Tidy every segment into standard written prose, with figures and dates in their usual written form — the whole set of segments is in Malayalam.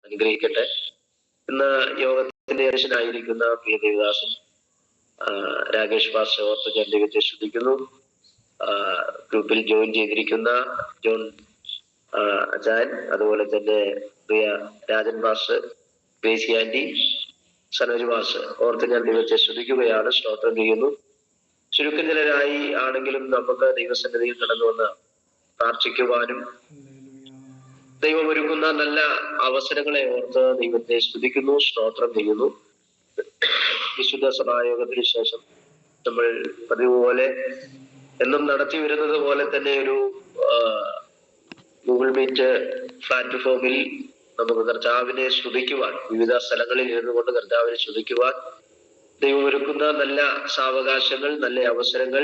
അനുഗ്രഹിക്കട്ടെ. ഇന്ന് യോഗത്തിന്റെ അധ്യക്ഷനായിരിക്കുന്ന പി ദേവദാസൻ, രാകേഷ് പാസ്റ്റർ ഓർത്ത് ഞാൻ ദൈവത്തെ ശ്രദ്ധിക്കുന്നു. ഗ്രൂപ്പിൽ ജോയിൻ ചെയ്തിരിക്കുന്ന ജോൺ അച്ചാൻ, അതുപോലെ തന്നെ Priya Rajan pastor, Gracy aunty, Sanoj pastor ഓർത്ത് ഞാൻ ദൈവത്തെ ശ്രദ്ധിക്കുകയാണ്, സ്തോത്രം ചെയ്യുന്നു. ചുരുക്കത്തിലായി ആണെങ്കിലും നമുക്ക് ദൈവസന്നിധിയിൽ കടന്നു വന്ന് പ്രാർത്ഥിക്കുവാനും ദൈവം ഒരുക്കുന്ന നല്ല അവസരങ്ങളെ ഓർത്ത് ദൈവത്തെ സ്തുതിക്കുന്നു, സ്തോത്രം ചെയ്യുന്നു. വിശുദ്ധ സഭായോഗത്തിന് ശേഷം നമ്മൾ പതിവ് പോലെ എന്നും നടത്തി വരുന്നത് പോലെ തന്നെ ഒരു ഗൂഗിൾ മീറ്റ് പ്ലാറ്റ്ഫോമിൽ നമുക്ക് കർത്താവിനെ സ്തുതിക്കുവാൻ, വിവിധ സ്ഥലങ്ങളിൽ ഇരുന്നുകൊണ്ട് കർത്താവിനെ സ്തുതിക്കുവാൻ ദൈവം ഒരുക്കുന്ന നല്ല സാവകാശങ്ങൾ, നല്ല അവസരങ്ങൾ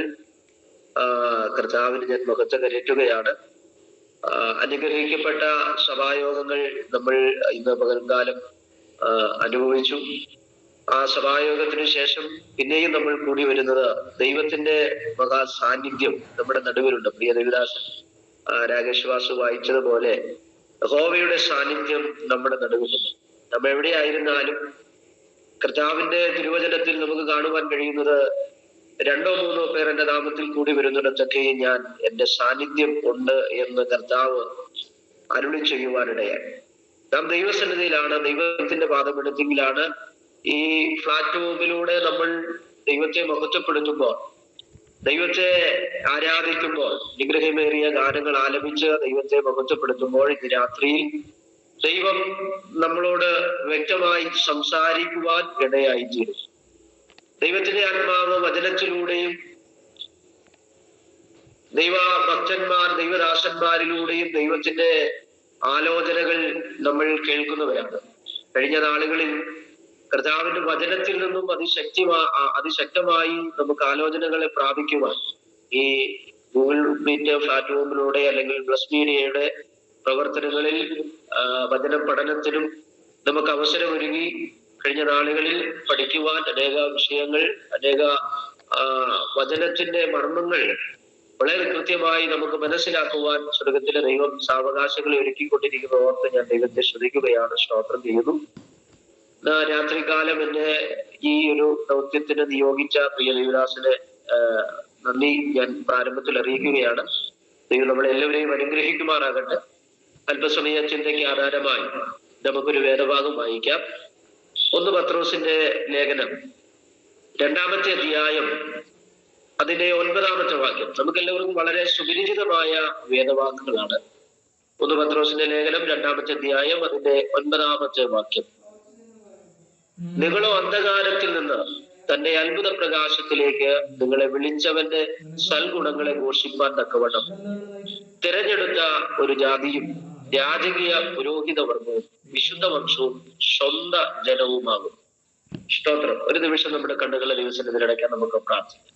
കർത്താവിന് ഞാൻ മഹത്വം കരയറ്റുകയാണ്. അനുഗ്രഹിക്കപ്പെട്ട സഭായോഗങ്ങൾ നമ്മൾ ഇന്ന് പകൽക്കാലം അനുഭവിച്ചു. ആ സഭായോഗത്തിന് ശേഷം പിന്നെയും നമ്മൾ കൂടി വരുന്നത് ദൈവത്തിന്റെ മഹാ സാന്നിധ്യം നമ്മുടെ നടുവിലുണ്ട്. പ്രിയ ദേവദാസൻ രാകേഷ് വാസു വായിച്ചതുപോലെ യഹോവയുടെ സാന്നിധ്യം നമ്മുടെ നടുവിലുണ്ട്. നമ്മൾ എവിടെയായിരുന്നാലും കർത്താവിന്റെ തിരുവചനത്തിൽ നമുക്ക് കാണുവാൻ കഴിയുന്നത്, 2 or 3 പേർ എന്റെ നാമത്തിൽ കൂടി വരുന്നിടത്തൊക്കെയും ഞാൻ എന്റെ സാന്നിധ്യം ഉണ്ട് എന്ന് കർത്താവ് അരുളി ചെയ്യുവാനിടയായി. നാം ദൈവസന്നിധിയിലാണ്, ദൈവത്തിന്റെ പാദപീഠത്തിലാണ്. ഈ പ്ലാറ്റ്ഫോമിലൂടെ നമ്മൾ ദൈവത്തെ മഹത്വപ്പെടുത്തുമ്പോൾ, ദൈവത്തെ ആരാധിക്കുമ്പോൾ, നിഗ്രഹമേറിയ ഗാനങ്ങൾ ആലപിച്ച് ദൈവത്തെ മഹത്വപ്പെടുത്തുമ്പോൾ, ഇന്ന് രാത്രിയിൽ ദൈവം നമ്മളോട് വ്യക്തമായി സംസാരിക്കുവാൻ ഇടയായിത്തീരും. ദൈവത്തിന്റെ ആത്മാവ് വചനത്തിലൂടെയും ദൈവഭക്തന്മാർ, ദൈവദാസന്മാരിലൂടെയും ദൈവത്തിന്റെ ആലോചനകൾ നമ്മൾ കേൾക്കുന്നവരാണ്. കഴിഞ്ഞ നാളുകളിൽ കർത്താവിന്റെ വചനത്തിൽ നിന്നും അതിശക്തമായി നമുക്ക് ആലോചനകളെ പ്രാപിക്കുവാൻ ഈ ഗൂഗിൾ മീറ്റ് പ്ലാറ്റ്ഫോമിലൂടെ അല്ലെങ്കിൽ പ്ലസ് മീഡിയയുടെ പ്രവർത്തനങ്ങളിൽ വചന പഠനത്തിനും നമുക്ക് അവസരമൊരുങ്ങി. കഴിഞ്ഞ നാളുകളിൽ പഠിക്കുവാൻ അനേക വിഷയങ്ങൾ, അനേക വചനത്തിന്റെ മർമ്മങ്ങൾ വളരെ കൃത്യമായി നമുക്ക് മനസ്സിലാക്കുവാൻ സ്വർഗത്തിലെ ദൈവം സാവകാശങ്ങളെ ഒരുക്കിക്കൊണ്ടിരിക്കുന്ന ഓർത്ത് ഞാൻ ദൈവത്തെ ശ്രദ്ധിക്കുകയാണ്, സ്തോത്രം ചെയ്യുന്നു. രാത്രികാലം എന്നെ ഈ ഒരു ദൗത്യത്തിന് നിയോഗിച്ച പ്രിയ ദേവദാസന് നന്ദി ഞാൻ പ്രാരംഭത്തിൽ അറിയിക്കുകയാണ്. ദൈവം നമ്മളെല്ലാവരെയും അനുഗ്രഹിക്കുമാറാകട്ടെ. അല്പസമയ ചിന്തയ്ക്ക് ആധാരമായി നമുക്കൊരു വേദഭാഗം വായിക്കാം. 1 പത്രോസിന്റെ ലേഖനം 2-ാമത്തെ അധ്യായം അതിന്റെ 9-ാമത്തെ വാക്യം നമുക്ക് എല്ലാവർക്കും വളരെ സുപരിചിതമായ വേദവാക്കുകളാണ്. 1 പത്രോസിന്റെ ലേഖനം 2-ാമത്തെ അധ്യായം അതിന്റെ 9-ാമത്തെ വാക്യം. നിങ്ങളോ അന്ധകാരത്തിൽ നിന്ന് തന്റെ അത്ഭുത പ്രകാശത്തിലേക്ക് നിങ്ങളെ വിളിച്ചവന്റെ സൽഗുണങ്ങളെ ഘോഷിപ്പാൻ തക്കവണ്ണം തിരഞ്ഞെടുത്ത ഒരു ജാതിയും രാജകീയ പുരോഹിതവർഗവും വിശുദ്ധ വംശവും സ്വന്ത ജനവുമാകും. സ്തോത്രം. ഒരു നിമിഷം നമ്മുടെ കണ്ണുകളെ ദൈവസന്നിധിയിലടയ്ക്കാൻ നമുക്ക് പ്രാർത്ഥിക്കാം.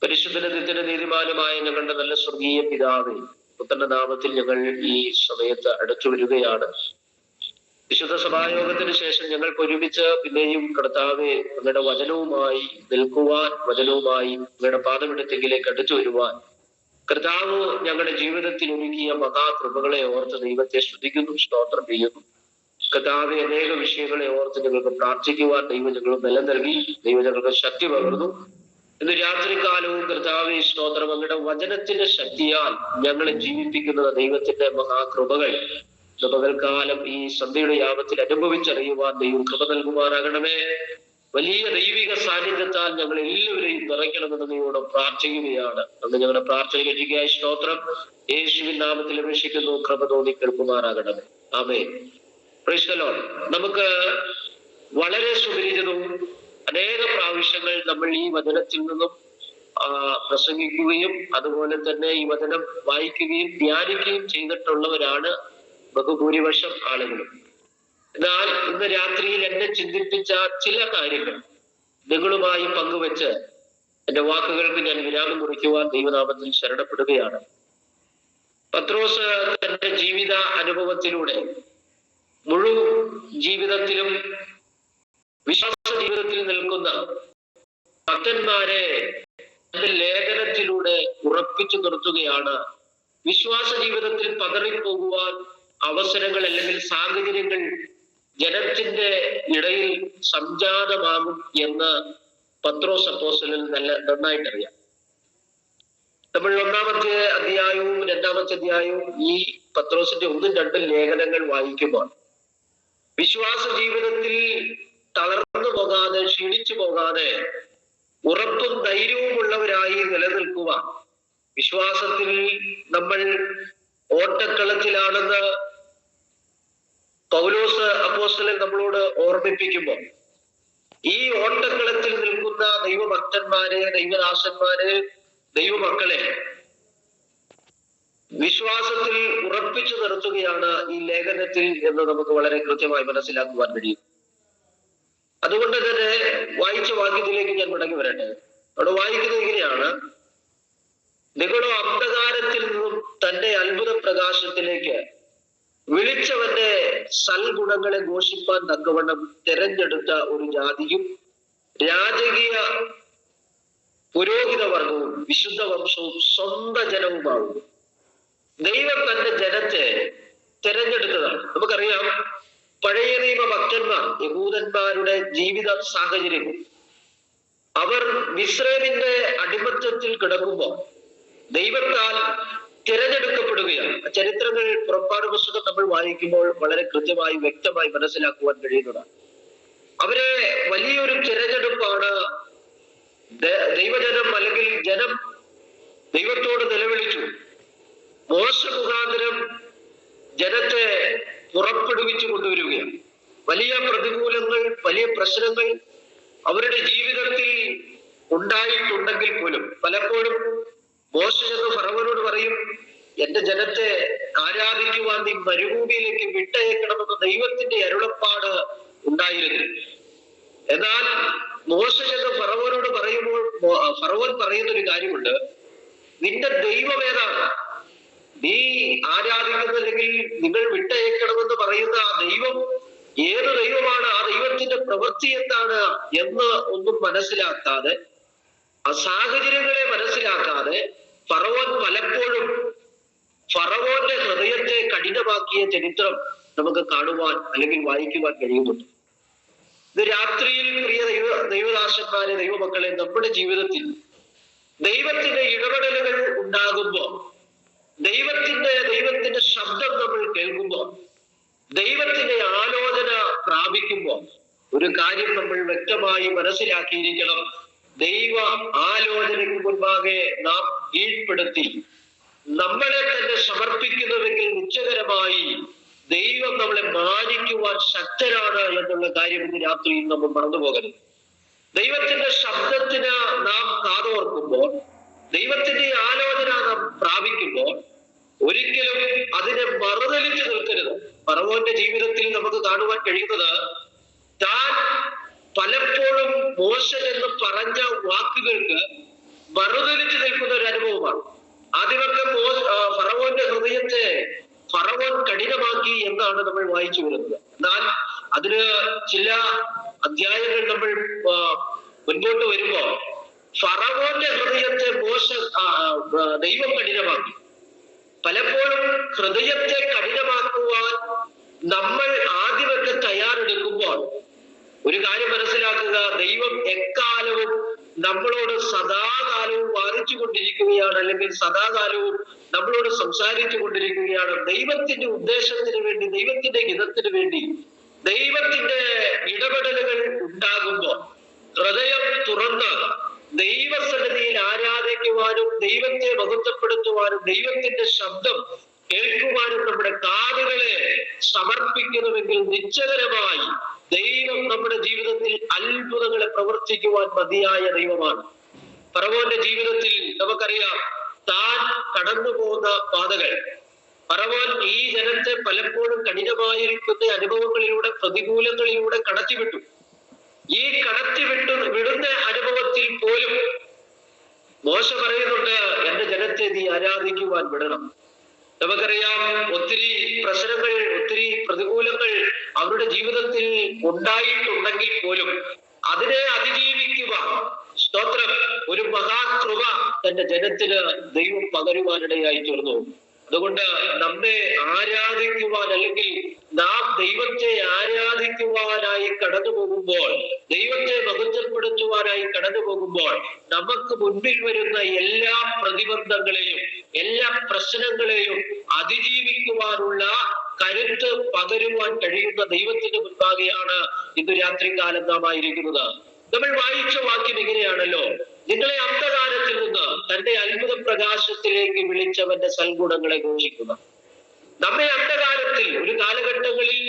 പരിശുദ്ധ നിത്യന്റെ നീതിമാനുമായ ഞങ്ങളുടെ നല്ല സ്വർഗീയ പിതാവേ, പുത്രന്റെ നാമത്തിൽ ഞങ്ങൾ ഈ സമയത്ത് അടുത്തു വരികയാണ്. വിശുദ്ധ സഭായോഗത്തിന് ശേഷം ഞങ്ങൾക്ക് ഒരുമിച്ച് പിന്നെയും കർത്താവെ അങ്ങയുടെ വചനവുമായി നിൽക്കുവാൻ, വചനവുമായി അങ്ങയുടെ പാദപീഠത്തിലേക്ക് അടുത്തു വരുവാൻ കർത്താവ് ഞങ്ങളുടെ ജീവിതത്തിൽ ഒരുക്കിയ മഹാകൃപകളെ ഓർത്ത് ദൈവത്തെ സ്തുതിക്കുന്നു, സ്തോത്രം ചെയ്യുന്നു. കർത്താവെ അനേക വിഷയങ്ങളെ ഓർത്ത് ഞങ്ങൾക്ക് പ്രാർത്ഥിക്കുവാൻ ദൈവം ഞങ്ങൾ ബലം നൽകി, ദൈവം ഞങ്ങൾക്ക് ശക്തി പകർന്നു. ഇന്ന് രാത്രികാലവും കർത്താവെ സ്തോത്രം, അങ്ങയുടെ വചനത്തിന്റെ ശക്തിയാൽ ഞങ്ങളെ ജീവിപ്പിക്കുന്ന ദൈവത്തിന്റെ മഹാകൃപകൾ പകൽക്കാലം ഈ സന്ധ്യയുടെ യാമത്തിൽ അനുഭവിച്ചറിയുവാൻ ദൈവം കൃപ നൽകുമാറാകണമേ. വലിയ ദൈവിക സാന്നിധ്യത്താൽ ഞങ്ങൾ എല്ലാവരെയും നിറയ്ക്കണമെന്ന് ദൈവത്തോട് പ്രാർത്ഥിക്കുകയാണ്. അന്ന് ഞങ്ങളുടെ പ്രാർത്ഥന ലഭിക്കായി സ്തോത്രം. യേശുവിൻ നാമത്തിൽ അപേക്ഷിക്കുന്നു, കൃപ തോന്നി കേൾക്കുമാറാകണമേ. ആമേൻ. Praise the Lord. നമുക്ക് വളരെ സുപരിചിതവും അനേക പ്രാവശ്യങ്ങൾ നമ്മൾ ഈ വചനത്തിൽ നിന്നും പ്രസംഗിക്കുകയും അതുപോലെ തന്നെ ഈ വചനം വായിക്കുകയും ധ്യാനിക്കുകയും ചെയ്തിട്ടുള്ളവരാണ് ബഹുഭൂരിപക്ഷം ആളുകളും. എന്നാൽ ഇന്ന് രാത്രിയിൽ എന്നെ ചിന്തിപ്പിച്ച ചില കാര്യങ്ങൾ നിങ്ങളുമായി പങ്കുവെച്ച് എന്റെ വാക്കുകൾക്ക് ഞാൻ വിരാമം കുറിക്കുവാൻ ദൈവനാമത്തിൽ ശരണപ്പെടുകയാണ്. പത്രോസ് തന്റെ ജീവിത അനുഭവത്തിലൂടെ മുഴുവൻ ജീവിതത്തിലും വിശ്വാസ ജീവിതത്തിൽ നിൽക്കുന്ന ഭക്തന്മാരെ തന്റെ ലേഖനത്തിലൂടെ ഉറപ്പിച്ചു നിർത്തുകയാണ്. വിശ്വാസ ജീവിതത്തിൽ പതറിപ്പോകുവാൻ അവസരങ്ങൾ അല്ലെങ്കിൽ സാഹചര്യങ്ങൾ ജനത്തിന്റെ ഇടയിൽ സംജാതമാകും എന്ന് പത്രോസ് അപ്പോസ്തലൻ നന്നായിട്ടറിയാം. നമ്മൾ 1-ാമത്തെ അധ്യായവും 2-ാമത്തെ അധ്യായവും ഈ പത്രോസിന്റെ 1ഉം 2ഉം ലേഖനങ്ങൾ വായിക്കുമ്പോൾ വിശ്വാസ ജീവിതത്തിൽ തളർന്നു പോകാതെ, ക്ഷീണിച്ചു പോകാതെ, ഉറപ്പും ധൈര്യവും ഉള്ളവരായി നിലനിൽക്കുക, വിശ്വാസത്തിൽ നമ്മൾ ഓട്ടക്കളത്തിലാണെന്ന് പൗലോസ് അപ്പോസ്തലൻ നമ്മളോട് ഓർമ്മിപ്പിക്കുമ്പോൾ ഈ ഓട്ടക്കളത്തിൽ നിൽക്കുന്ന ദൈവഭക്തന്മാരെ, ദൈവദാസന്മാരെ, ദൈവമക്കളെ വിശ്വാസത്തിൽ ഉറപ്പിച്ചു നിർത്തുകയാണ് ഈ ലേഖനത്തിൽ എന്ന് നമുക്ക് വളരെ കൃത്യമായി മനസ്സിലാക്കുവാൻ കഴിയും. അതുകൊണ്ട് തന്നെ വായിച്ച വാക്യത്തിലേക്ക് ഞാൻ മടങ്ങി വരട്ടെ. അവിടെ വായിക്കുന്നത് ഇങ്ങനെയാണ്: നിങ്ങളോ അന്ധകാരത്തിൽ നിന്നും തന്റെ അത്ഭുത പ്രകാശത്തിലേക്ക് വിളിച്ചവന്റെ സൽഗുണങ്ങളെ ഘോഷിപ്പാൻ തക്കവണ്ണം തെരഞ്ഞെടുത്ത ഒരു ജാതിയും രാജകീയ പുരോഹിത വർഗവും വിശുദ്ധ വംശവും സ്വന്തം ജനവുമാകുന്നു. ദൈവം തന്റെ ജനത്തെ തെരഞ്ഞെടുത്തതാണ്. നമുക്കറിയാം, പഴയ നിയമ ഭക്തന്മാർ, യഹൂദന്മാരുടെ ജീവിത സാഹചര്യങ്ങൾ, അവർ മിസ്രയീമിന്റെ അടിമത്തത്തിൽ കിടക്കുമ്പോൾ ദൈവത്താൽ തിരഞ്ഞെടുക്കപ്പെടുകയാണ്. ചരിത്രങ്ങൾ പുറപ്പാട് പുസ്തകം നമ്മൾ വായിക്കുമ്പോൾ വളരെ കൃത്യമായി വ്യക്തമായി മനസ്സിലാക്കുവാൻ കഴിയുന്നതാണ്. അവരെ വലിയൊരു തിരഞ്ഞെടുപ്പാണ് ദൈവജനം അല്ലെങ്കിൽ ജനം ദൈവത്തോട് നിലവിളിച്ചു. മോശ മുഖാന്തരം ജനത്തെ പുറപ്പെടുവിച്ചു കൊണ്ടുവരികയാണ്. വലിയ പ്രതികൂലങ്ങൾ, വലിയ പ്രശ്നങ്ങൾ അവരുടെ ജീവിതത്തിൽ ഉണ്ടായിട്ടുണ്ടെങ്കിൽ പോലും പലപ്പോഴും മോശ ചെന്ന് ഫറവോനോട് പറയും, എന്റെ ജനത്തെ ആരാധിക്കുവാൻ നീ മരുഭൂമിയിലേക്ക് വിട്ടയക്കണമെന്ന് ദൈവത്തിന്റെ അരുളപ്പാട് ഉണ്ടായിരുന്നു. എന്നാൽ മോശ ചെന്ന് ഫറവോനോട് പറയുമ്പോൾ ഫറവോൻ പറയുന്ന ഒരു കാര്യമുണ്ട്: നിന്റെ ദൈവം ഏതാണ്? നീ ആരാധിക്കുന്ന അല്ലെങ്കിൽ നിങ്ങൾ വിട്ടയക്കണമെന്ന് പറയുന്ന ആ ദൈവം ഏത് ദൈവമാണ്? ആ ദൈവത്തിന്റെ പ്രവൃത്തി എന്താണ് എന്ന് ഒന്നും മനസ്സിലാക്കാതെ, ആ സാഹചര്യങ്ങളെ മനസ്സിലാക്കാതെ ഫറവോൻ പലപ്പോഴും ഫറവോന്റെ ഹൃദയത്തെ കഠിനമാക്കിയ ചരിത്രം നമുക്ക് കാണുവാൻ അല്ലെങ്കിൽ വായിക്കുവാൻ കഴിയുന്നുണ്ട്. ഇത് രാത്രിയിൽ പ്രിയ ദൈവദാസന്മാരെ, ദൈവമക്കളെ, നമ്മുടെ ജീവിതത്തിൽ ദൈവത്തിന്റെ ഇടപെടലുകൾ ഉണ്ടാകുമ്പോൾ, ദൈവത്തിന്റെ ശബ്ദം നമ്മൾ കേൾക്കുമ്പോൾ, ദൈവത്തിന്റെ ആലോചന പ്രാപിക്കുമ്പോൾ ഒരു കാര്യം നമ്മൾ വ്യക്തമായി മനസ്സിലാക്കിയിരിക്കണം: ദൈവ ആലോചനയ്ക്ക് മുൻപാകെ നാം കീഴ്പ്പെടുത്തി നമ്മളെ തന്നെ സമർപ്പിക്കുന്നുവെങ്കിൽ നിശ്ചയകരമായി ദൈവം നമ്മളെ മാനിക്കുവാൻ ശക്തരാണ് എന്നുള്ള കാര്യം ഇന്ന് രാത്രിയിൽ നമ്മൾ മറന്നുപോകരുത്. ദൈവത്തിന്റെ ശബ്ദത്തിന് നാം കാതോർക്കുമ്പോൾ, ദൈവത്തിന്റെ ആലോചന നാം പ്രാപിക്കുമ്പോൾ ഒരിക്കലും അതിനെ മറുതലിച്ചു നിൽക്കരുത്. ഫറവോന്റെ ജീവിതത്തിൽ നമുക്ക് കാണുവാൻ കഴിയുന്നത് താൻ പലപ്പോഴും മോശ എന്ന് പറഞ്ഞ വാക്കുകൾക്ക് മറുതലിച്ചു നിൽക്കുന്ന ഒരു അനുഭവമാണ്. ആദ്യമൊക്കെ ഫറവോന്റെ ഹൃദയത്തെ ഫറവോൻ കഠിനമാക്കി എന്നാണ് നമ്മൾ വായിച്ചു വരുന്നത്. എന്നാൽ അതിന് ചില അധ്യായങ്ങൾ നമ്മൾ മുൻപോട്ട് വരുമ്പോൾ ഫറവോന്റെ ഹൃദയത്തെ ദൈവം കഠിനമാക്കി. പലപ്പോഴും ഹൃദയത്തെ കഠിനമാക്കുവാൻ നമ്മൾ ആദ്യമൊക്കെ തയ്യാറെടുക്കുമ്പോൾ ഒരു കാര്യം മനസ്സിലാക്കുക: ദൈവം എക്കാലവും നമ്മളോട് സദാകാലവും വാദിച്ചു കൊണ്ടിരിക്കുകയാണ്, അല്ലെങ്കിൽ സദാകാലവും നമ്മളോട് സംസാരിച്ചു കൊണ്ടിരിക്കുകയാണ്. ദൈവത്തിന്റെ ഉദ്ദേശത്തിന് വേണ്ടി, ദൈവത്തിന്റെ ഹിതത്തിന് വേണ്ടി ദൈവത്തിന്റെ ഇടപെടലുകൾ ഉണ്ടാകുമ്പോൾ ഹൃദയം തുറന്ന് ദൈവസന്നിധിയിൽ ആരാധിക്കുവാനും ദൈവത്തെ മഹത്വപ്പെടുത്തുവാനും ദൈവത്തിന്റെ ശബ്ദം കേൾക്കുവാനും നമ്മുടെ കാതുകളെ സമർപ്പിക്കുന്നുവെങ്കിൽ നിശ്ചയകരമായി ദൈവം നമ്മുടെ ജീവിതത്തിൽ അത്ഭുതങ്ങളെ പ്രവർത്തിക്കുവാൻ മതിയായ ദൈവമാണ്. ഫറവോന്റെ ജീവിതത്തിൽ നമുക്കറിയാം, താൻ കടന്നു പോകുന്ന പാതകൾ, ഫറവോൻ ഈ ജനത്തെ പലപ്പോഴും കഠിനമായിരിക്കുന്ന അനുഭവങ്ങളിലൂടെ, പ്രതികൂലങ്ങളിലൂടെ കടത്തിവിട്ടു. ഈ വിടുന്ന അനുഭവത്തിൽ പോലും മോശ പറയുന്നുണ്ട്, എന്റെ ജനത്തെ നീ ആരാധിക്കുവാൻ വിടണം. നമുക്കറിയാം, ഒത്തിരി പ്രശ്നങ്ങൾ, ഒത്തിരി പ്രതികൂലങ്ങൾ അവരുടെ ജീവിതത്തിൽ ഉണ്ടായിട്ടുണ്ടെങ്കിൽ പോലും അതിനെ അതിജീവിക്കുക, സ്തോത്രം, ഒരു മഹാകൃപ തന്റെ ജനത്തിന് ദൈവം പകരുവാനിടയായി തീർന്നു. അതുകൊണ്ട് നമ്മെ ആരാധിക്കുവാൻ, അല്ലെങ്കിൽ നാം ദൈവത്തെ ആരാധിക്കുവാനായി കടന്നു പോകുമ്പോൾ, ദൈവത്തെ മഹത്വപ്പെടുത്തുവാനായി കടന്നു പോകുമ്പോൾ, നമുക്ക് മുൻപിൽ വരുന്ന എല്ലാ പ്രതിബന്ധങ്ങളെയും എല്ലാ പ്രശ്നങ്ങളെയും അതിജീവിക്കുവാനുള്ള കരുത്ത് പകരുവാൻ കഴിയുന്ന ദൈവത്തിന്റെ മുൻപാകെയാണ് ഇന്ന് രാത്രികാലം നാം ആയിരിക്കുന്നത്. നമ്മൾ വായിച്ച വാക്യം ഇങ്ങനെയാണല്ലോ: നിങ്ങളെ അന്ധകാരത്തിൽ നിന്ന് തന്റെ അത്ഭുത പ്രകാശത്തിലേക്ക് വിളിച്ചവന്റെ സൽഗുണങ്ങളെ ഘോഷിക്കുക. നമ്മെ അന്ധകാരത്തിൽ, ഒരു കാലഘട്ടങ്ങളിൽ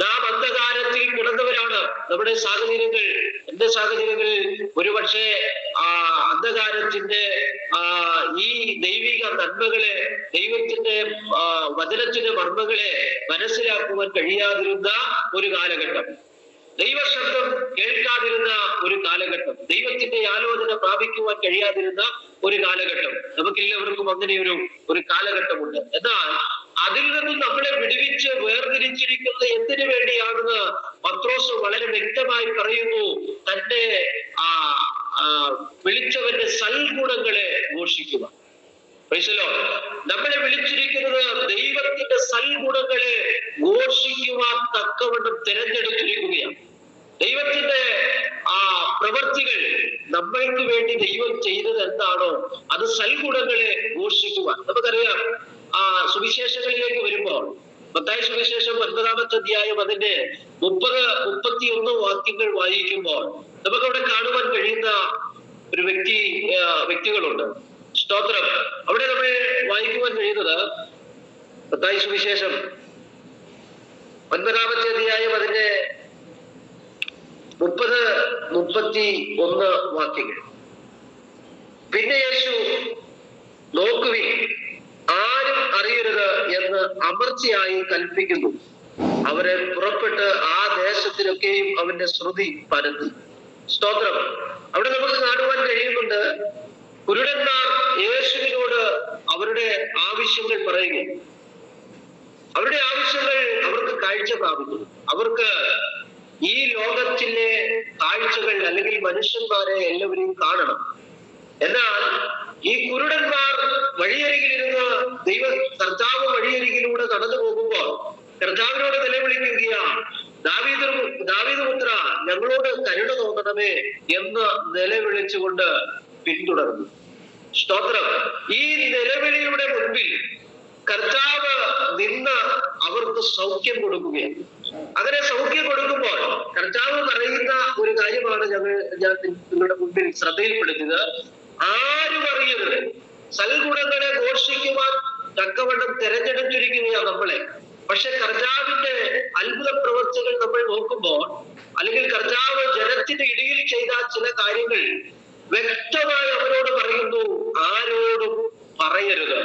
നാം അന്ധകാരത്തിൽ കിടന്നവരാണ്. നമ്മുടെ സാഹചര്യങ്ങൾ, എന്റെ സാഹചര്യങ്ങളിൽ ഒരുപക്ഷെ അന്ധകാരത്തിന്റെ ഈ ദൈവിക നന്മകളെ, ദൈവത്തിന്റെ വചനത്തിന്റെ മർമ്മങ്ങളെ മനസ്സിലാക്കുവാൻ കഴിയാതിരുന്ന ഒരു കാലഘട്ടം, ദൈവശബ്ദം കേൾക്കാതിരുന്ന ഒരു കാലഘട്ടം, ദൈവത്തിന്റെ ആലോചന പ്രാപിക്കുവാൻ കഴിയാതിരുന്ന ഒരു കാലഘട്ടം. നമുക്കെല്ലാവർക്കും അങ്ങനെ ഒരു കാലഘട്ടമുണ്ട്. എന്നാൽ അതിൽ നിന്നും നമ്മളെ വിടുവിച്ച് വേർതിരിച്ചിരിക്കുന്നത് എന്തിനു വേണ്ടിയാണെന്ന് പത്രോസ് വളരെ വ്യക്തമായി പറയുന്നു. തന്റെ വിളിച്ചവന്റെ സൽഗുണങ്ങളെ ഘോഷിക്കുക. നമ്മളെ വിളിച്ചിരിക്കുന്നത് ദൈവത്തിന്റെ സൽഗുണങ്ങളെ ഘോഷിക്കുവാൻ തക്കവണ്ണം തിരഞ്ഞെടുത്തിരിക്കുകയാണ്. ദൈവത്തിന്റെ പ്രവൃത്തികൾ നമ്മൾക്ക് വേണ്ടി ദൈവം ചെയ്തത് എന്താണോ അത് സൽഗുണങ്ങളെ ഘോഷിക്കുവാൻ. നമുക്കറിയാം, സുവിശേഷങ്ങളിലേക്ക് വരുമ്പോൾ മത്തായി സുവിശേഷം 9-ാമത്തെ അധ്യായം അതിന്റെ 30-31 വാക്യങ്ങൾ വായിക്കുമ്പോൾ നമുക്കവിടെ കാണുവാൻ കഴിയുന്ന ഒരു വ്യക്തികളുണ്ട്. സ്തോത്രം. അവിടെ നമ്മൾ വായിക്കുവാൻ കഴിയുന്നത് മത്തായി സുവിശേഷം 9-ാമത്തെ അധ്യായം അതിന്റെ 30-31 വാക്യങ്ങൾ. പിന്നെ യേശു, നോക്കുവിൻ, ആരും അറിയരുത് എന്ന് അമർച്ചയായി കൽപ്പിക്കുന്നു. അവരെ പുറപ്പെട്ട് ആ ദേശത്തിലൊക്കെയും അവന്റെ ശ്രുതി പരത്തി. സ്തോത്രം. അവിടെ നമുക്ക് കാണുവാൻ കഴിയുന്നുണ്ട്, കുരുടന്മാർ യേശുവിനോട് അവരുടെ ആവശ്യങ്ങൾ പറയുകയും അവരുടെ ആവശ്യങ്ങൾ അവർക്ക് കാഴ്ച പ്രാപിക്കുന്നു. അവർക്ക് ഈ ലോകത്തിലെ കാഴ്ചകൾ അല്ലെങ്കിൽ മനുഷ്യന്മാരെ എല്ലാവരെയും കാണണം. എന്നാൽ ഈ കുരുടന്മാർ വഴിയരികിലിരുന്ന് കർത്താവ് വഴിയരികിലൂടെ കടന്നു പോകുമ്പോൾ കർത്താവിനോട് നിലവിളിക്കുകയാണ്: ദാവീദ് പുത്ര, ഞങ്ങളോട് കരുണ തോന്നണമേ എന്ന് നിലവിളിച്ചുകൊണ്ട് പിന്തുടർന്നു. സ്തോത്രം. ഈ നിലവിളിയുടെ മുൻപിൽ കർത്താവ് നിന്ന് അവർക്ക് സൗഖ്യം കൊടുക്കുകയാണ്. അങ്ങനെ സൗഖ്യം കൊടുക്കുമ്പോൾ കർത്താവ് പറയുന്ന ഒരു കാര്യമാണ് ഞാൻ നിങ്ങളുടെ മുൻപിൽ ശ്രദ്ധയിൽപ്പെടുത്തിയത്: ആരും അറിയരുത്. സൽഗുണങ്ങളെ ഘോഷിക്കുവാൻ തക്കവണ്ണം തെരഞ്ഞെടുത്തിരിക്കുകയാണ് നമ്മളെ. പക്ഷെ കർത്താവിന്റെ അത്ഭുത പ്രവൃത്തികൾ നമ്മൾ നോക്കുമ്പോൾ, അല്ലെങ്കിൽ കർത്താവ് ജനത്തിന്റെ ഇടയിൽ ചെയ്ത ചില കാര്യങ്ങൾ വ്യക്തമായി അവരോട് പറയുന്നു: ആരോടും പറയരുത്.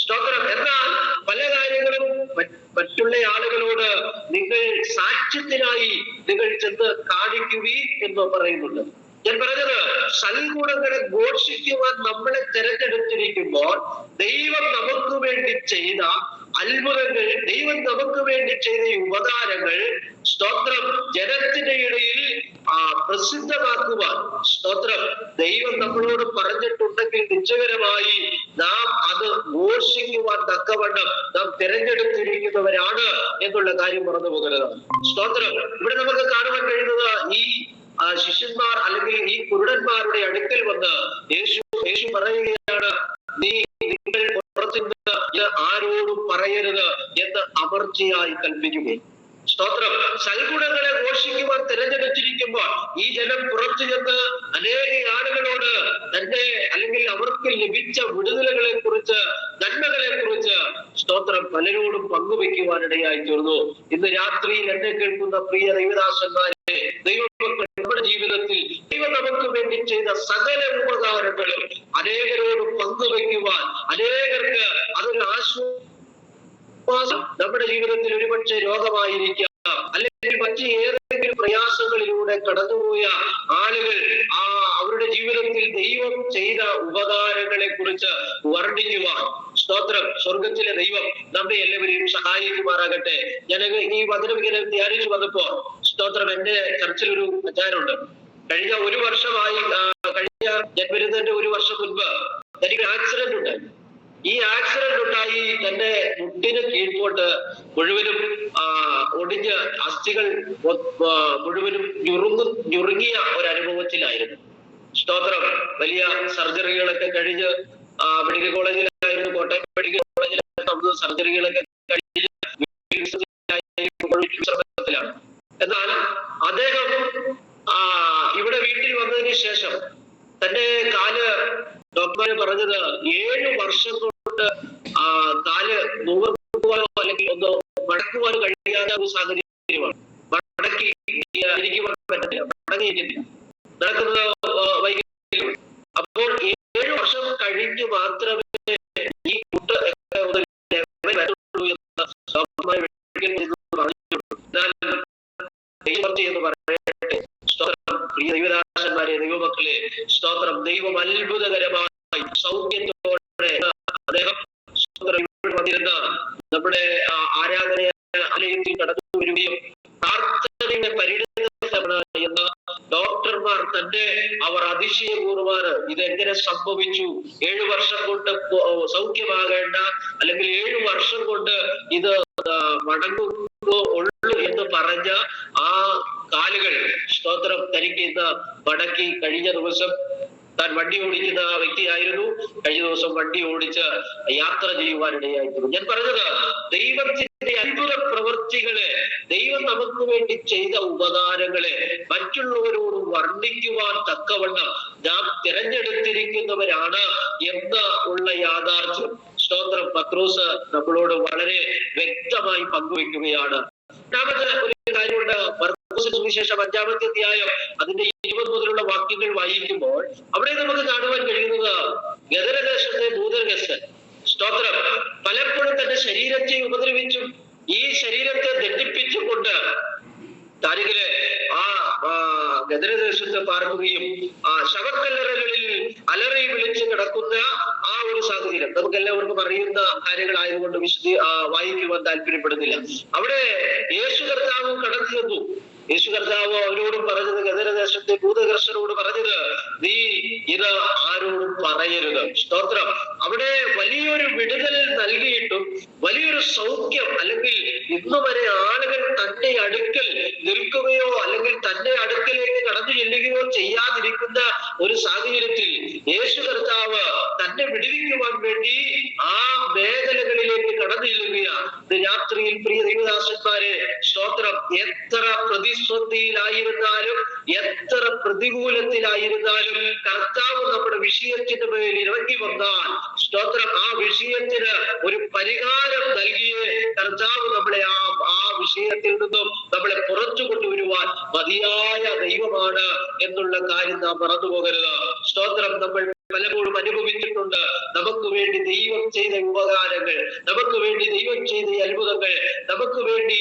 സ്തോത്രം. എന്നാൽ പല കാര്യങ്ങളും മറ്റുള്ള ആളുകളോട് നിങ്ങൾ സാക്ഷ്യത്തിനായി നിങ്ങൾ ചെന്ന് കാണിക്കുവീൻ എന്ന് പറയുന്നുണ്ട്. ഞാൻ പറഞ്ഞത്, സൽഗുണങ്ങളെ ഘോഷിക്കുവാൻ നമ്മളെ തിരഞ്ഞെടുത്തിരിക്കുമ്പോൾ ദൈവം നമുക്ക് വേണ്ടി ചെയ്ത അത്ഭുതങ്ങൾ, ദൈവം നമുക്ക് വേണ്ടി ചെയ്ത ഉപകാരങ്ങൾ, സ്തോത്രം, ജനത്തിന്റെ ഇടയിൽ പ്രസിദ്ധമാക്കുവാൻ, സ്തോത്രം, ദൈവം നമ്മളോട് പറഞ്ഞിട്ടുണ്ടെങ്കിൽ നിശ്ചയകരമായി നാം അത് ഘോഷിക്കുവാൻ തക്കവണ്ണം നാം തിരഞ്ഞെടുത്തിരിക്കുന്നവരാണ് എന്നുള്ള കാര്യം മറന്നു പോകരുത്. സ്തോത്രം. ഇവിടെ നമുക്ക് കാണുവാൻ കഴിയുന്നത്, ഈ ശിഷ്യന്മാർ അല്ലെങ്കിൽ ഈ കുരുടന്മാരുടെ അടുക്കൽ വന്ന് യേശു പറയുകയാണ്: നിങ്ങൾ പുറത്തുനിന്ന് ആരോടും പറയരുത് എന്ന് അമർച്ചയായി കൽപ്പിക്കുകയും. സ്തോത്രം. സൽഗുണങ്ങളെ ഘോഷിക്കുവാൻ തിരഞ്ഞെടുത്തിരിക്കുമ്പോൾ ഈ ജനം പുറത്തു ചെന്ന് അനേക ആളുകളോട് തന്റെ, അല്ലെങ്കിൽ അവർക്ക് ലഭിച്ച വിടുതലുകളെ കുറിച്ച്, നന്മകളെ കുറിച്ച്, സ്തോത്രം, പലരോടും പങ്കുവെക്കുവാനിടയായി തീർന്നു. ഇന്ന് രാത്രിയിൽ എന്നെ കേൾക്കുന്ന പ്രിയ ദൈവദാസന്മാരെ, നമ്മുടെ ജീവിതത്തിൽ ദൈവം നമുക്ക് വേണ്ടി ചെയ്ത സകല ഉപകാരങ്ങളും അനേകരോട് പങ്കുവെക്കുവാൻ, അനേകർക്ക് അതൊരു ആശ്വാസം. നമ്മുടെ ജീവിതത്തിൽ ഒരുപക്ഷെ രോഗമായിരിക്കാം, അല്ലെങ്കിൽ മറ്റ് ഏതെങ്കിലും പ്രയാസങ്ങളിലൂടെ കടന്നുപോയ ആളുകൾ അവരുടെ ജീവിതത്തിൽ ദൈവം ചെയ്ത ഉപകാരങ്ങളെ കുറിച്ച് വർണ്ണിക്കുവാൻ, സ്തോത്രം, സ്വർഗത്തിലെ ദൈവം നമ്മെ എല്ലാവരെയും സഹായിക്കുമാറാകട്ടെ. ഞാൻ ഈ വചനം ഇങ്ങനെ ധ്യാനിച്ചു വന്നപ്പോൾ, സ്തോത്രം, എന്റെ ചർച്ചിലൊരു അച്ചാരുണ്ട്. കഴിഞ്ഞ ഒരു വർഷമായി, കഴിഞ്ഞ ഞാൻ വരുന്നതിന്റെ ഒരു വർഷം മുൻപ് എനിക്ക് ആക്സിഡന്റ് ഉണ്ടായി. ഈ ആക്സിഡന്റ് ഉണ്ടായി തന്റെ മുട്ടിന് കീഴ്പോട്ട് മുഴുവനും ഒടിഞ്ഞ് അസ്ഥികൾ മുഴുവനും ഞുറുങ്ങിയ ഒരു അനുഭവത്തിലായിരുന്നു. സ്തോത്രം. വലിയ സർജറികളൊക്കെ കഴിഞ്ഞ് മെഡിക്കൽ കോളേജിലായിരുന്നു, കോട്ടയം മെഡിക്കൽ കോളേജിലായിരുന്നു സർജറികളൊക്കെ കഴിഞ്ഞ് വിശ്രമത്തിലാണ്. എന്നാൽ അദ്ദേഹം ഇവിടെ വീട്ടിൽ വന്നതിന് ശേഷം തന്റെ കാല് ഡോക്ടർമാര് പറഞ്ഞത് 7 വർഷം കൊണ്ട് കാല് നൂറുവാനോ അല്ലെങ്കിൽ ഒന്ന് മടക്കുവാനോ കഴിയാത്ത ഒരു സാഹചര്യമാണ്. മടക്കി ഇരിക്കുവാൻ പറ്റില്ല, മടങ്ങിയിരിക്കില്ല, നടക്കുന്നത് വൈകി. അപ്പോൾ 7 വർഷം കഴിഞ്ഞ് മാത്രമേ ഈ മുട്ട് എന്ന് പറയട്ടെ. സ്തോത്രം. പ്രിയ ദൈവദാസന്മാരെ, ദൈവമക്കളെ, സ്തോത്രം. ദൈവം അത്ഭുതകരമായി സൗഖ്യത്തോടെ അദ്ദേഹം വന്നിരുന്ന നമ്മുടെ ആരാധനാലയത്തിൽ കടന്നു വരികയും പ്രാർത്ഥനയുടെ പരിണിതമാണ് എന്ന ഡോക്ടർമാർ തന്നെ അവർ അതിശയപൂർവ്വമാണ് ഇതെങ്ങനെ സംഭവിച്ചു, 7 വർഷം കൊണ്ട് സൗഖ്യമാകേണ്ട അല്ലെങ്കിൽ 7 വർഷം കൊണ്ട് ഇത് മടങ്ങുകയോ ഉള്ളൂ എന്ന് പറഞ്ഞ ആ കാലുകൾ, സ്തോത്രം, തനിക്ക് ഇന്ന് മടക്കി. കഴിഞ്ഞ ദിവസം താൻ വണ്ടി ഓടിക്കുന്ന ആ വ്യക്തിയായിരുന്നു. കഴിഞ്ഞ ദിവസം വണ്ടി ഓടിച്ച് യാത്ര ചെയ്യുവാനിടയായിരുന്നു. ഞാൻ പറഞ്ഞത്, ദൈവത്തിന്റെ അത്ഭുത പ്രവൃത്തികളെ, ദൈവം നമുക്ക് വേണ്ടി ചെയ്ത ഉപകാരങ്ങളെ മറ്റുള്ളവരോട് വർണ്ണിക്കുവാൻ തക്കവണ്ണം നാം തിരഞ്ഞെടുത്തിരിക്കുന്നവരാണ് എന്ന് ഉള്ള യാഥാർത്ഥ്യം, സ്തോത്രം, പത്രോസ് നമ്മളോട് വളരെ വ്യക്തമായി പങ്കുവയ്ക്കുകയാണ്. രണ്ടാമത് ഒരു കാര്യമുണ്ട്. മർക്കോസിന്റെ സുവിശേഷം 5-ാമത്തെ അധ്യായം അതിന്റെ 20 മുതലുള്ള വാക്യങ്ങൾ വായിക്കുമ്പോൾ അവിടെ നമുക്ക് കാണുവാൻ കഴിയുന്നത് ഗദരദേശത്തെ ഭൂതഗ്രസ്തൻ, സ്തോത്രം, പലപ്പോഴും തന്റെ ശരീരത്തെ ഉപദ്രവിച്ചും ഈ ശരീരത്തെ ദണ്ഡിപ്പിച്ചുകൊണ്ട് താരിഖിലെ ആ ഗദരദേശത്ത് പാർക്കുകയും ശവക്കല്ലറകളിൽ അലറി വിളിച്ച് കിടക്കുന്ന ആ ഒരു സാഹചര്യം നമുക്ക് എല്ലാവർക്കും അറിയുന്ന കാര്യങ്ങളായതുകൊണ്ട് വായിക്കുവാൻ താല്പര്യപ്പെടുന്നില്ല. അവിടെ യേശു കർത്താവ് കടന്നു ചെന്നു. യേശു കർത്താവ് അവരോടും പറഞ്ഞത്, ഗദരദേശത്തെ ഭൂതഗ്രസ്തനോട് പറഞ്ഞത്, നീ ഇത് ആരോടും പറയരുത്. സ്തോത്രം. അവിടെ വലിയൊരു വിടുതൽ നൽകിയിട്ടും വലിയൊരു സൗഖ്യം അല്ലെങ്കിൽ ഇന്നു വരെ ആളുകൾ തന്റെ അടുക്കൽ നിൽക്കുകയോ അല്ലെങ്കിൽ തന്റെ അടുക്കലേക്ക് കടന്നു ചെല്ലുകയോ ചെയ്യാതിരിക്കുന്ന ഒരു സാഹചര്യത്തിൽ യേശു കർത്താവ് തന്നെ വിടുവിക്കുവാൻ വേണ്ടി ആ മേഖലകളിലേക്ക് കടന്നു ചെല്ലുകയാണ്. രാത്രിയിൽ പ്രിയ ദൈവദാസന്മാരെ, സ്തോത്രം, എത്ര പ്രതിസന്ധിയിലായിരുന്നാലും എത്ര പ്രതികൂലത്തിലായിരുന്നാലും കർത്താവ് നമ്മുടെ വിഷയത്തിന്റെ മേൽ ഇറങ്ങി വന്നാൽ, സ്തോത്രം, ആ വിഷയത്തിന് ഒരു പരിഹാരം നൽകിയേ കർത്താവ് നമ്മളെ ആ വിഷയത്തിൽ നിന്നും നമ്മളെ പുറത്തു കൊണ്ടുവരുവാൻ മതിയായ ദൈവമാണ് എന്നുള്ള കാര്യം നാം മറന്നു പോകരുത്. സ്തോത്രം. നമ്മൾ പലപ്പോഴും അനുഭവിച്ചിട്ടുണ്ട്. നമുക്ക് വേണ്ടി ദൈവം ചെയ്ത ഉപകാരങ്ങൾ, നമുക്ക് വേണ്ടി ദൈവം ചെയ്ത അത്ഭുതങ്ങൾ, നമുക്ക് വേണ്ടി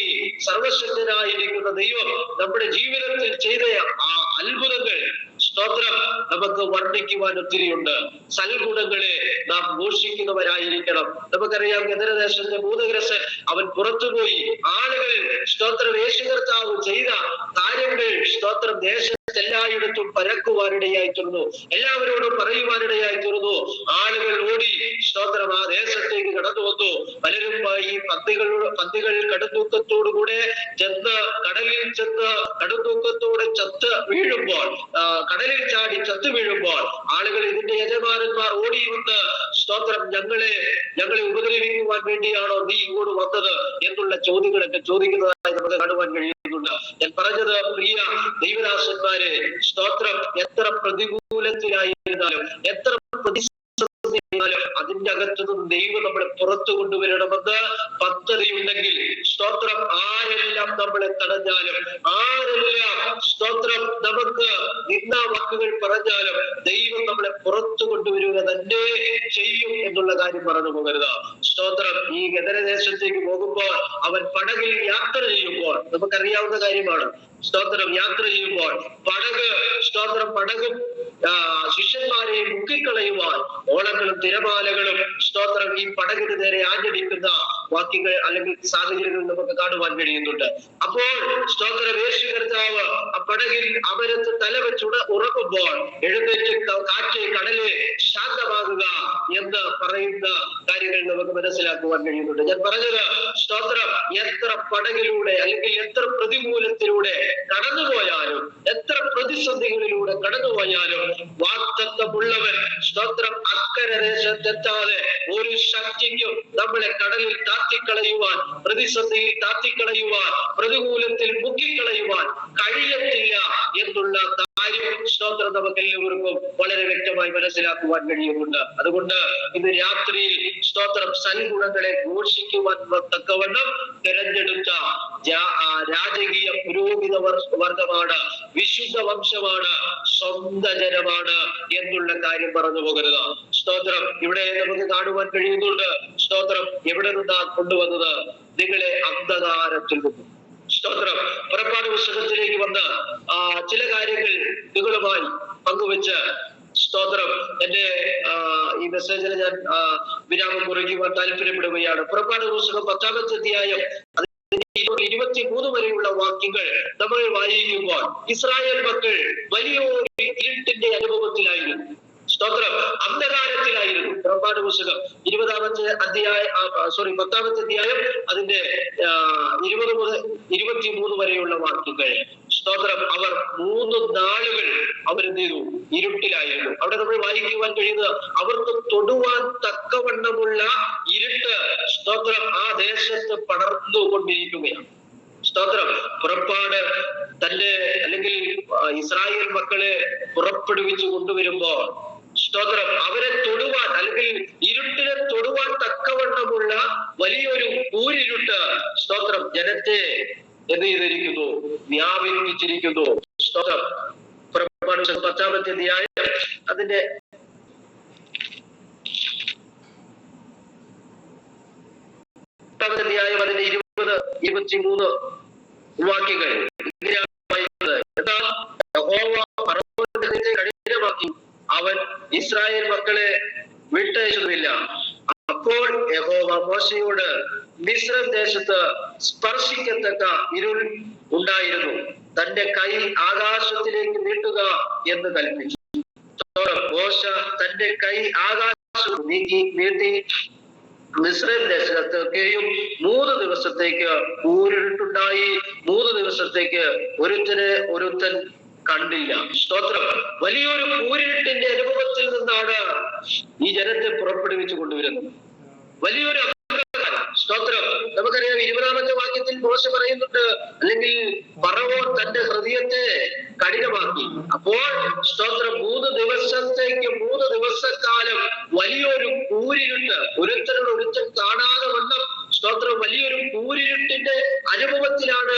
സർവശക്തനായിരിക്കുന്ന ദൈവം നമ്മുടെ ജീവിതത്തിൽ ചെയ്ത ആ അത്ഭുതങ്ങൾ, സ്തോത്രം, നമുക്ക് വർണ്ണിക്കുവാൻ ഒത്തിരിയുണ്ട്. സൽഗുണങ്ങളെ നാം ഘോഷിക്കുന്നവരായിരിക്കണം. നമുക്കറിയാം, ഗദരദേശത്തെ ഭൂതഗ്രസ്തൻ അവൻ പുറത്തുപോയി ആളുകൾ, സ്തോത്രം, യേശു കർത്താവ് ചെയ്ത കാര്യങ്ങൾ, സ്തോത്രം, ദേശത്തെല്ലായിടത്തും പരക്കുവാനിടയായി തീർന്നു, എല്ലാവരോടും പറയുവാനിടയായി തീർന്നു. ആളുകൾ ഓടി, സ്തോത്രം, ആ ദേശത്തേക്ക് കടന്നു വന്നു. പലരും ഈ പന്തികൾ കടുത്തൂക്കത്തോടുകൂടെ കടലിൽ ചെന്ന് കടുത്തൂക്കത്തോടെ ചത്ത് വീഴുമ്പോൾ, കടലിൽ ചാടി ചത്തു വീഴുമ്പോൾ ആളുകൾ, ഇതിന്റെ യജമാനന്മാർ ഓടി വന്ന്, സ്തോത്രം, ഞങ്ങളെ ഉപദ്രവിക്കുവാൻ വേണ്ടിയാണോ നീ ഇങ്ങോട്ട് വന്നത് എന്നുള്ള ചോദ്യങ്ങളൊക്കെ ചോദിക്കുന്നതായി നമുക്ക് കാണുവാൻ കഴിയുന്നുണ്ട്. ഞാൻ പറഞ്ഞത്, പ്രിയ ദൈവദാസന്മാരെ, സ്തോത്രം, എത്ര പ്രതികൂലത്തിലായിരുന്നാലും എത്ര അതിന്റെ അകത്തുനിന്ന് ദൈവം നമ്മളെ പുറത്തു കൊണ്ടുവരണമെന്ന് പദ്ധതിയുണ്ടെങ്കിൽ, സ്തോത്രം, ആരെല്ലാം നമ്മളെ തടഞ്ഞാലും, ആരെല്ലാം, സ്തോത്രം, നമുക്ക് നിന്നാ വാക്കുകൾ പറഞ്ഞാലും ദൈവം നമ്മളെ പുറത്തു കൊണ്ടുവരിക തന്നെ ചെയ്യും എന്നുള്ള കാര്യം പറഞ്ഞു പോകരുത്. സ്തോത്രം. ഈ ഗദരദേശത്തേക്ക് പോകുമ്പോൾ അവൻ പടകിൽ യാത്ര ചെയ്യുമ്പോൾ, നമുക്കറിയാവുന്ന കാര്യമാണ്, സ്തോത്രം, യാത്ര ചെയ്യുമ്പോൾ സ്തോത്രം, പടകും ശിഷ്യന്മാരെ മുക്കിക്കളയുവാൻ ഓളങ്ങളും തിരമാലകളും, സ്തോത്രം, ഈ പടകിന് നേരെ ആഞ്ഞടിക്കുന്ന വാക്യങ്ങൾ അല്ലെങ്കിൽ സാഹചര്യങ്ങൾ നമുക്ക് കാണുവാൻ കഴിയുന്നുണ്ട്. അപ്പോൾ സ്തോത്രം, യേശു കർത്താവ് ആ പടകിൽ അമരത്ത് തലവെച്ച് ഉറങ്ങുമ്പോൾ എഴുന്നേറ്റ് കാറ്റ് കടലെ ശാന്തമാകുക എന്ന് പറയുന്ന കാര്യങ്ങൾ നമുക്ക് മനസ്സിലാക്കുവാൻ കഴിയുന്നുണ്ട്. ഞാൻ പറഞ്ഞത്, സ്തോത്രം, എത്ര പടകിലൂടെ അല്ലെങ്കിൽ എത്ര പ്രതികൂലത്തിലൂടെ കടന്നുപോയാലും, എത്ര പ്രതിസന്ധികളിലൂടെ കടന്നുപോയാലും വാഗ്ദത്തമുള്ളവൻ, സ്തോത്രം, അക്കരെ ദേശത്തെത്താതെ ഒരു ശക്തിക്കും നമ്മളെ കടലിൽ താത്തിക്കളയുവാൻ, പ്രതിസന്ധിയിൽ താത്തിക്കളയുവാൻ, പ്രതികൂലത്തിൽ മുക്കിക്കളയുവാൻ കഴിയത്തില്ല എന്നുള്ള കാര്യം, സ്തോത്രം, നമുക്ക് എല്ലാവർക്കും വളരെ വ്യക്തമായി മനസ്സിലാക്കുവാൻ കഴിയുന്നുണ്ട്. അതുകൊണ്ട് ഇന്ന് രാത്രിയിൽ, സ്തോത്രം, സൽഗുണങ്ങളെ ഘോഷിക്കുവാൻ തക്കവണ്ണം തിരഞ്ഞെടുത്ത രാജകീയ പുരോഹിത വർഗമാണ്, വിശുദ്ധ വംശമാണ്, സ്വന്തം ജനമാണ് എന്നുള്ള കാര്യം പറഞ്ഞു പോകരുത്. സ്തോത്രം, ഇവിടെ നമുക്ക് കാണുവാൻ കഴിയുന്നുണ്ട്. സ്തോത്രം, എവിടെ നിന്നാണ് കൊണ്ടുവന്നത്? നിങ്ങളെ അന്ധകാരത്തിൽ നിന്നും. സ്തോത്രം, പുറപ്പാട് പുസ്തകത്തിലേക്ക് വന്ന് ചില കാര്യങ്ങൾ നിങ്ങളുമായി പങ്കുവെച്ച്, സ്തോത്രം, എന്റെ ഈ മെസ്സേജിൽ ഞാൻ വിരാമം കുറിക്കുവാൻ താല്പര്യപ്പെടുകയാണ്. പുറപ്പാട് പുസ്തകം 10-ാമത്തെ അധ്യായം 23 വരെയുള്ള വാക്യങ്ങൾ നമ്മൾ വായിക്കുമ്പോൾ ഇസ്രായേൽ മക്കൾ വലിയൊരു ഇരുട്ടിന്റെ അനുഭവത്തിലായിരുന്നു. സ്തോത്രം, അന്ധകാരത്തിലായിരുന്നു. പുറപ്പാട് പുസ്തകം 10-ാമത്തെ അധ്യായം അതിന്റെ 20 മുതൽ 23 വരെയുള്ള വാക്യങ്ങൾ. സ്തോത്രം, അവർ 3 നാളുകൾ അവരെന്ത് ചെയ്തു? ഇരുട്ടിലായിരുന്നു. അവിടെ നമ്മൾ വായിക്കുവാൻ കഴിയുന്നത്, അവർക്ക് തൊടുവാൻ തക്കവണ്ണമുള്ള ഇരുട്ട്, സ്തോത്രം, ആ ദേശത്ത് പടർന്നുകൊണ്ടിരിക്കുകയാണ്. സ്തോത്രം, പുറപ്പാട് തന്റെ അല്ലെങ്കിൽ ഇസ്രായേൽ മക്കളെ പുറപ്പെടുവിച്ചു കൊണ്ടുവരുമ്പോൾ, സ്തോത്രം, അവരെ തൊടുവാൻ അല്ലെങ്കിൽ ഇരുട്ടിനെ തൊടുവാൻ തക്കവണ്ണമുള്ള വലിയൊരു കൂരിരുട്ട്, സ്തോത്രം, ജനത്തെ എന്ത് ചെയ്തിരിക്കുന്നു? വ്യാപിപ്പിച്ചിരിക്കുന്നു. സ്തോത്രം, പുറപ്പാട് 10-ാമത്തെ അധ്യായം അതിന്റെ 10-ാമത്തെ അധ്യായം അതിന്റെ 20-23 വാക്യങ്ങൾ കഠിനമാക്കി അവൻ ഇസ്രായേൽ മക്കളെ വിട്ടയച്ചതുമില്ല. അപ്പോൾ യഹോവ മോശയോട്, മിസ്രയീം ദേശത്ത് സ്പർശിക്കത്തക്ക ഇരുൾ ഉണ്ടായിരുന്നു, തന്റെ കൈ ആകാശത്തിലേക്ക് നീട്ടുക എന്ന് കൽപ്പിച്ചു. മോശ തന്റെ കൈ ആകാശം നീട്ടി മിസ്രയീം ദേശത്തൊക്കെയും 3 ദിവസത്തേക്ക് കൂരിരുട്ടുണ്ടായി. 3 ദിവസത്തേക്ക് ഒരുത്തൻ കണ്ടില്ല. സ്തോത്രം, വലിയൊരു കൂരിരുട്ടിന്റെ അനുഭവത്തിൽ നിന്നാണ് ഈ ജനത്തെ പുറപ്പെടുവിച്ചു കൊണ്ടുവരുന്നത്. വലിയൊരു സ്തോത്രം, നമുക്കറിയാം 20-ാമത്തെ വാക്യത്തിൽ മോശ പറയുന്നുണ്ട്, അല്ലെങ്കിൽ ഫറവോൻ തന്റെ ഹൃദയത്തെ കഠിനമാക്കി. അപ്പോൾ സ്തോത്രം, 3 ദിവസത്തേക്ക് 3 ദിവസക്കാലം വലിയൊരു കൂരിരുട്ട്, ഒരുത്തൻ കാണാതെ വണ്ണം, സ്തോത്രം, വലിയൊരു കൂരിരുട്ടിന്റെ അനുഭവത്തിലാണ്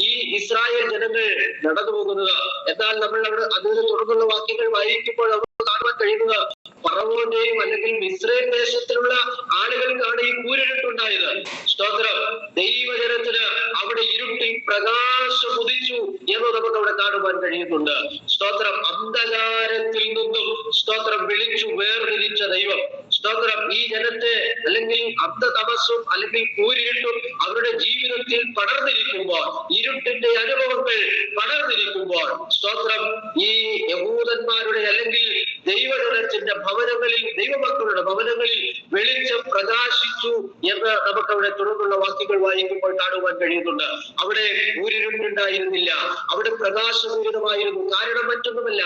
ഈ ഇസ്രായേൽ ജനങ്ങൾ നടന്നു പോകുന്നത്. എന്നാൽ നമ്മൾ അവിടെ അതിന് തുടർന്നുള്ള വാക്യങ്ങൾ വായിക്കുമ്പോൾ നമുക്ക് കാണുവാൻ കഴിയുന്നത്, ഫറവോന്റെയും അല്ലെങ്കിൽ മിസ്രയീം ദേശത്തിലുള്ള ആളുകൾക്കാണ് ഈ കൂരിരുട്ടുണ്ടായത്. സ്തോത്രം, ദൈവജനത്തിന് അവിടെ ഇരുട്ടിൽ പ്രകാശം ഉദിച്ചു എന്ന് നമുക്ക് അവിടെ കാണുവാൻ കഴിയുന്നുണ്ട്. സ്തോത്രം, അന്ധകാരത്തിൽ നിന്നും, സ്തോത്രം, വിളിച്ചു വേർതിരിച്ച ദൈവം, സ്തോത്രം, ഈ ജനത്തെ അല്ലെങ്കിൽ അന്ധതമസ്സും അല്ലെങ്കിൽ കൂരിരുട്ടും അവരുടെ ജീവിതത്തിൽ പടർന്നിരിക്കുമ്പോൾ, ഇരുട്ടിന്റെ അനുഭവങ്ങൾ പടർന്നിരിക്കുമ്പോൾ, സ്തോത്രം, ഈ യഹൂദന്മാരുടെ അല്ലെങ്കിൽ ദൈവജനത്തിന്റെ ഭവനങ്ങളിൽ, ദൈവമക്കളുടെ ഭവനങ്ങളിൽ വെളിച്ചം പ്രകാശിച്ചു എന്ന് നമുക്കവിടെ തുടർന്നുള്ള വാക്യങ്ങൾ വായിക്കുമ്പോൾ കാണുവാൻ കഴിയുന്നുണ്ട്. അവിടെ കൂരിരുട്ടുണ്ടായിരുന്നില്ല, അവിടെ പ്രകാശപൂരിതമായിരുന്നു. കാരണം മറ്റൊന്നുമല്ല,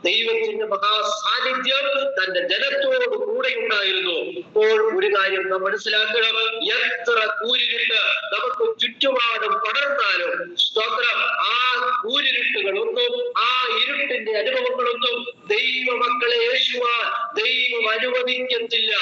ദൈവത്തിന്റെ മഹാസാന്നിധ്യം തന്റെ ജനത്തോട് കൂടെ ഉണ്ടായിരുന്നു. ഇപ്പോൾ ഒരു കാര്യം നാം മനസ്സിലാക്കണം, എത്ര കൂരിരുട്ട് നമുക്ക് ചുറ്റുപാടും പടർന്നാലും, സ്തോത്രം, ആ കൂരിരുട്ടുകളൊന്നും, ആ ഇരുട്ടിന്റെ അനുഭവങ്ങളൊന്നും ദൈവമക്കളെ യേശുവാൻ ദൈവം അനുവദിക്കത്തില്ല.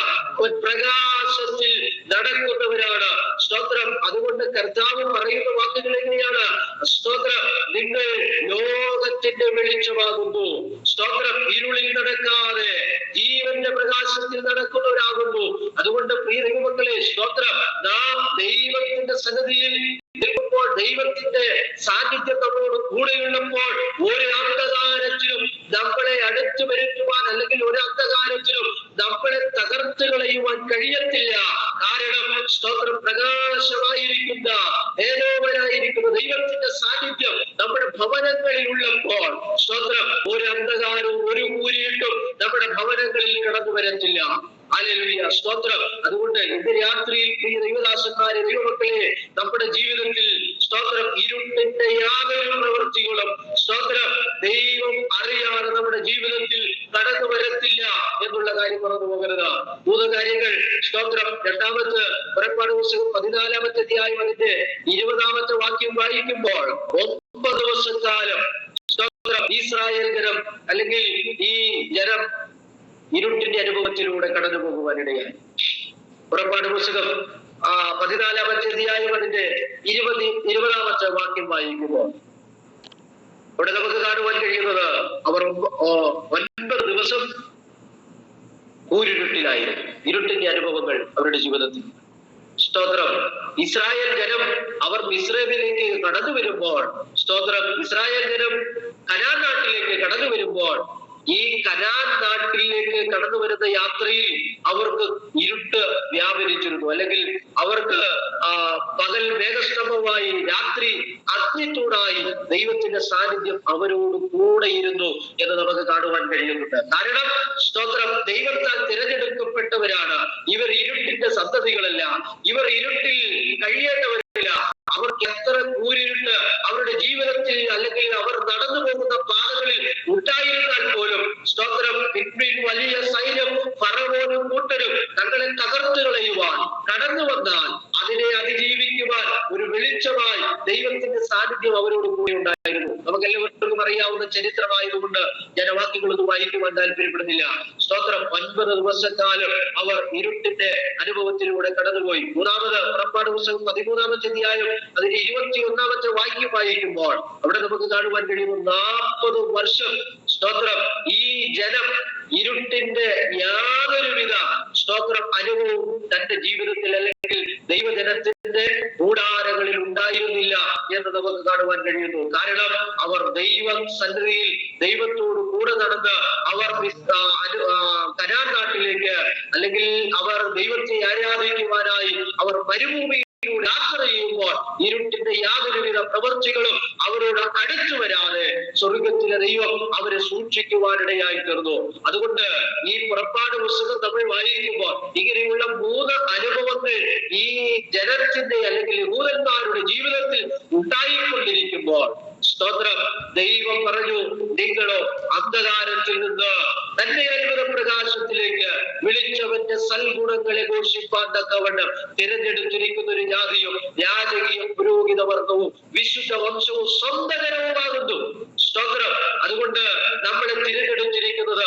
പ്രകാശത്തിൽ നടക്കുന്നവരാണ്. സ്തോത്രം, അതുകൊണ്ട് കർത്താവ് പറയുന്ന വാക്കുകൾ എങ്ങനെയാണ്? സ്തോത്രം, നിങ്ങൾ ലോകത്തിന്റെ വെളിച്ചമാകുന്നു. സ്തോത്രം, ഇരുളിൽ നടക്കാതെ ജീവന്റെ പ്രകാശത്തിൽ നടക്കുന്നവരാകുന്നു. അതുകൊണ്ട് പ്രിയ ദൈവമക്കളെ, സ്തോത്രം, നാം ദൈവത്തിന്റെ സന്നിധിയിൽ നിൽക്കുമ്പോൾ, ദൈവത്തിന്റെ സാന്നിധ്യം നമ്മോട് കൂടെയുള്ളപ്പോൾ, ഒരു അന്ധകാരത്തിലും നമ്മളെ അടുത്തു വരുത്തുവാൻ അല്ലെങ്കിൽ ഒരു അന്ധകാരത്തിലും നമ്മളെ തകർത്ത് കളയുവാൻ കഴിയത്തില്ല. കാരണം സ്തോത്രം, പ്രകാശം ഭവനങ്ങളിൽ ഉള്ളപ്പോൾ സ്തോത്രം ഒരു അന്ധകാരവും ഒരു കൂരിയിട്ടും നമ്മുടെ ഭവനങ്ങളിൽ കടന്നു വരത്തില്ല. ഹല്ലേലൂയ, സ്തോത്രം. അതുകൊണ്ട് ഇന്ന് രാത്രിയിൽ പ്രിയ ദൈവദാസന്മാരെ, ദൈവമക്കളെ, നമ്മുടെ ജീവിതത്തിൽ സ്തോത്രം ഇരുട്ടിന്റെ യാതൊരു പ്രവൃത്തികളും സ്തോത്രം ദൈവം അറിയാതെ നമ്മുടെ ജീവിതത്തിൽ കടന്നു വരത്തില്ല എന്നുള്ള കാര്യം മറന്നു പോകരുത്. മൂന്ന് കാര്യങ്ങൾ സ്തോത്രം. രണ്ടാമത്തെ പുറപ്പാട് പുസ്തകം 14-ാമത്തെ അധ്യായം അതിന്റെ 20-ാമത്തെ വാക്യം വായിക്കുമ്പോൾ 9 ദിവസക്കാലം സ്തോത്രം ഇസ്രായേൽ ജനം അല്ലെങ്കിൽ ഈ ജനം ഇരുട്ടിന്റെ അനുഭവത്തിലൂടെ കടന്നു പോകുവാനിടയായി. പുറപ്പാട് പുസ്തകം 14-ാമത്തെ അധ്യായം അതിന്റെ 20-ാമത്തെ വാക്യം വായിക്കുമ്പോൾ ഇവിടെ നമുക്ക് കാണുവാൻ കഴിയുന്നത് അവർ 9 ദിവസം കൂരിരുട്ടിലായിരുന്നു. ഇരുട്ടിന്റെ അനുഭവങ്ങൾ അവരുടെ ജീവിതത്തിൽ. സ്തോത്രം. ഇസ്രായേൽ ജനം അവർ മിസ്രൈമിലേക്ക് കടന്നു വരുമ്പോൾ സ്തോത്രം ഇസ്രായേൽ ജനം കനാൻ നാട്ടിലേക്ക് കടന്നു വരുമ്പോൾ ഈ കനാൻ നാട്ടിലേക്ക് കടന്നു വരുന്ന യാത്രയിൽ അവർക്ക് ഇരുട്ട് വ്യാപരിച്ചിരുന്നു. അല്ലെങ്കിൽ അവർക്ക് പകൽ മേഘസ്തംഭമായി രാത്രി അഗ്നിത്തൂണായി ദൈവത്തിന്റെ സാന്നിധ്യം അവരോട് കൂടെ ഇരുന്നു എന്ന് നമുക്ക് കാണുവാൻ കഴിയുന്നുണ്ട്. കാരണം സ്തോത്രം ദൈവത്താൽ തിരഞ്ഞെടുക്കപ്പെട്ടവരാണ് ഇവർ. ഇരുട്ടിന്റെ സന്തതികളല്ല, ഇവർ ഇരുട്ടിൽ കഴിയേണ്ടവരില്ല. അവർക്ക് എത്ര കൂരിരുട്ട് അവരുടെ ജീവിതത്തിൽ അല്ലെങ്കിൽ അവർ നടന്നു പോകുന്ന പാതകളിൽ ഉണ്ടായിരുന്നാൽ പോലും സ്തോത്രം പിൻപിൽ വലിയ സൈന്യം ഫറവോനും കൂട്ടരും തങ്ങളെ തകർത്തു കളയുവാൻ കടന്നു വന്നാൽ അതിനെ അതിജീവിക്കുവാൻ ഒരു വെളിച്ചമായി ദൈവത്തിന്റെ സാന്നിധ്യം അവരോട് കൂടെ ഉണ്ടായിരുന്നു. നമുക്ക് എല്ലാവർക്കും അറിയാവുന്ന ചരിത്രമായതുകൊണ്ട് ഞാൻ വാക്കുകളൊന്നും വായിക്കുവാൻ താല്പര്യപ്പെടുന്നില്ല. സ്തോത്രം 9 ദിവസക്കാലം അവർ ഇരുട്ടിന്റെ അനുഭവത്തിലൂടെ കടന്നുപോയി. മൂന്നാമത് പുറപ്പാട് പുസ്തകം 13-ാമത്തെ അധ്യായം അതിന്റെ 21-ാമത്തെ വാക്യം വായിക്കുമ്പോൾ അവിടെ നമുക്ക് കാണുവാൻ കഴിയുന്നു 40 വർഷം സ്തോത്രം ഈ ജനം ഇരുട്ടിന്റെ യാതൊരുവിധ സ്തോത്രം അനുഭവവും തന്റെ ജീവിതത്തിൽ അല്ലെങ്കിൽ ദൈവജനത്തിന്റെ കൂടാരങ്ങളിൽ ഉണ്ടായിരുന്നില്ല എന്ന് നമുക്ക് കാണുവാൻ കഴിയുന്നു. കാരണം അവർ ദൈവം സന്നിധിയിൽ ദൈവത്തോട് കൂടെ നടന്ന് അവർ കനാൻ നാട്ടിലേക്ക് അല്ലെങ്കിൽ അവർ ദൈവത്തെ ആരാധിക്കുവാനായി അവർ മരുഭൂമി യാത്ര ചെയ്യുമ്പോൾ ഇരുട്ടിന്റെ യാതൊരുവിധ പ്രവൃത്തികളും അവരോട് അടുത്തു വരാതെ സ്വർഗത്തിലെ ദൈവം അവരെ സൂക്ഷിക്കുവാനിടയായി തീർന്നു. അതുകൊണ്ട് ഈ പുറപ്പാട് പുസ്തകം നമ്മൾ വായിക്കുമ്പോൾ ഇങ്ങനെയുള്ള 3 അനുഭവങ്ങൾ ഈ ജനത്തിന്റെ അല്ലെങ്കിൽ യഹൂദന്മാരുടെ ജീവിതത്തിൽ ഉണ്ടായിക്കൊണ്ടിരിക്കുമ്പോൾ സ്തോത്രം ദൈവം പറഞ്ഞു, നിങ്ങളോ അന്ധകാരത്തിൽ നിന്ന് തന്റെ അത്ഭുത പ്രകാശത്തിലേക്ക് വിളിച്ചവന്റെ സൽഗുണങ്ങളെ ഘോഷിപ്പാൻ തക്കവണ്ണം തിരഞ്ഞെടുത്തിരിക്കുന്ന ഒരു ജാതിയും രാജകീയ പുരോഹിത വർഗവും വിശുദ്ധ വംശവും സ്വന്തകരവുമാകുന്നു. സ്തോത്രം. അതുകൊണ്ട് നമ്മളെ തിരഞ്ഞെടുത്തിരിക്കുന്നത്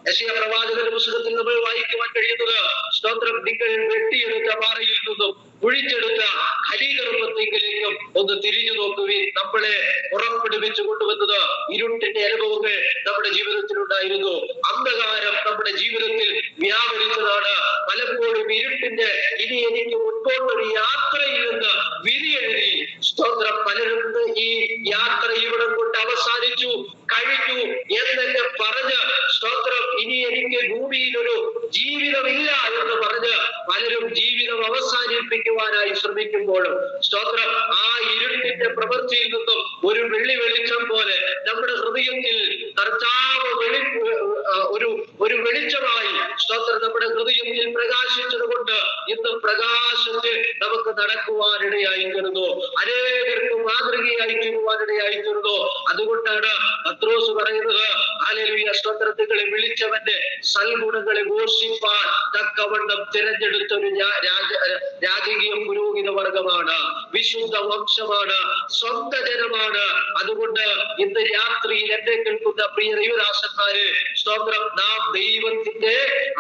യെശയ്യാ പ്രവാചകന്റെ പുസ്തകത്തിൽ നമ്മൾ വായിക്കുവാൻ കഴിയുന്നത് സ്തോത്രം നിങ്ങൾ വെട്ടിയെടുത്ത പാറയിൽ നിന്നും കുഴിച്ചെടുത്ത ഖനീകർമ്മത്തിലേക്കും ഒന്ന് തിരിഞ്ഞു നോക്കുവിൻ. നമ്മളെ പുറപ്പെടുവിച്ചു കൊണ്ടുവന്നത് ഇരുട്ടിന്റെ അനുഭവങ്ങൾ നമ്മുടെ ജീവിതത്തിൽ ഉണ്ടായിരുന്നു. അന്ധകാരം നമ്മുടെ ജീവിതത്തിൽ വ്യാപരിച്ചതാണ്. പലപ്പോഴും ഇരുട്ടിന്റെ ഇനി എനിക്ക് മുൻപോട്ടൊരു യാത്രയിൽ നിന്ന് വിധി എഴുതി സ്തോത്രം പലരും ഈ യാത്ര ഇവിടം കൊണ്ട് അവസാനിച്ചു കഴിഞ്ഞു എന്നൊക്കെ പറഞ്ഞ് സ്തോത്രം ഇനി എനിക്ക് ഭൂമിയിൽ ഒരു ജീവിതമില്ല എന്ന് പറഞ്ഞ് പലരും ജീവിതം അവസാനിപ്പിക്കുവാനായി ശ്രമിക്കുമ്പോഴും സ്തോത്രം ആ ഇരുട്ടിന്റെ പ്രവൃത്തിയിൽ നിന്നും ഒരു വെള്ളി വെളിച്ചം പോലെ നമ്മുടെ ഹൃദയത്തിൽ കർത്താവ് ഒരു വെളിച്ചമായി സ്തോത്രം നമ്മുടെ ഹൃദയത്തിൽ പ്രകാശിച്ചത് കൊണ്ട് ഇന്ന് പ്രകാശത്തിൽ നമുക്ക് നടക്കുവാനിടയായി തീർന്നു. അനേകർക്ക് മാതൃകയായി തീരുവാനിടയായി തീർന്നു. അതുകൊണ്ടാണ് പത്രോസ് പറയുന്നത് ഹല്ലേലൂയ, സ്തോത്രങ്ങളെ വിളിച്ചവന്റെ സൽഗുണങ്ങളെ ഘോഷിപ്പാൻ തക്കവണ്ണം തിരഞ്ഞെടുത്ത ഒരു രാജകീയ പുരോഹിത വർഗമാണ്, വിശുദ്ധ വംശമാണ്, സ്വന്ത ജനമാണ്. അതുകൊണ്ട് ഇന്ന് രാത്രിയിൽ എന്നെ കേൾക്കുന്ന പ്രിയ ദൈവദാസന്മാരെ സ്തോത്രം നാം ദൈവത്തിന്റെ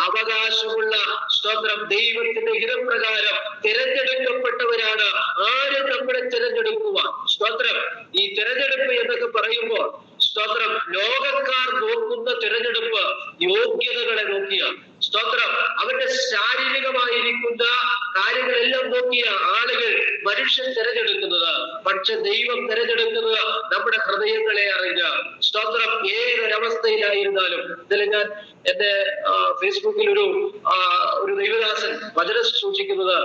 അവകാശമുള്ള സ്തോത്രം ദൈവത്തിന്റെ ഹിതപ്രകാരം തിരഞ്ഞെടുക്കപ്പെട്ടവരാണ്. ആരും നമ്മളെ തിരഞ്ഞെടുക്കുവാൻ സ്തോത്രം ഈ തിരഞ്ഞെടുപ്പ് എന്നൊക്കെ പറയുമ്പോൾ സ്തോത്രം ലോകക്കാർ നോക്കുന്ന തിരഞ്ഞെടുപ്പ് യോഗ്യതകളെ നോക്കിയാണ്. സ്തോത്രം അവന്റെ ശാരീരികമായിരിക്കുന്ന കാര്യങ്ങളെല്ലാം നോക്കിയ ആളുകൾ മനുഷ്യൻ തിരഞ്ഞെടുക്കുന്നത്. പക്ഷെ ദൈവം തിരഞ്ഞെടുക്കുന്നത് നമ്മുടെ ഹൃദയങ്ങളെ അറിഞ്ഞ് സ്തോത്രം ഏതൊരവസ്ഥയിലായിരുന്നാലും. ഇതിൽ ഞാൻ എന്റെ ഫേസ്ബുക്കിൽ ഒരു ദൈവദാസൻ വചനം സൂക്ഷിക്കുന്നത്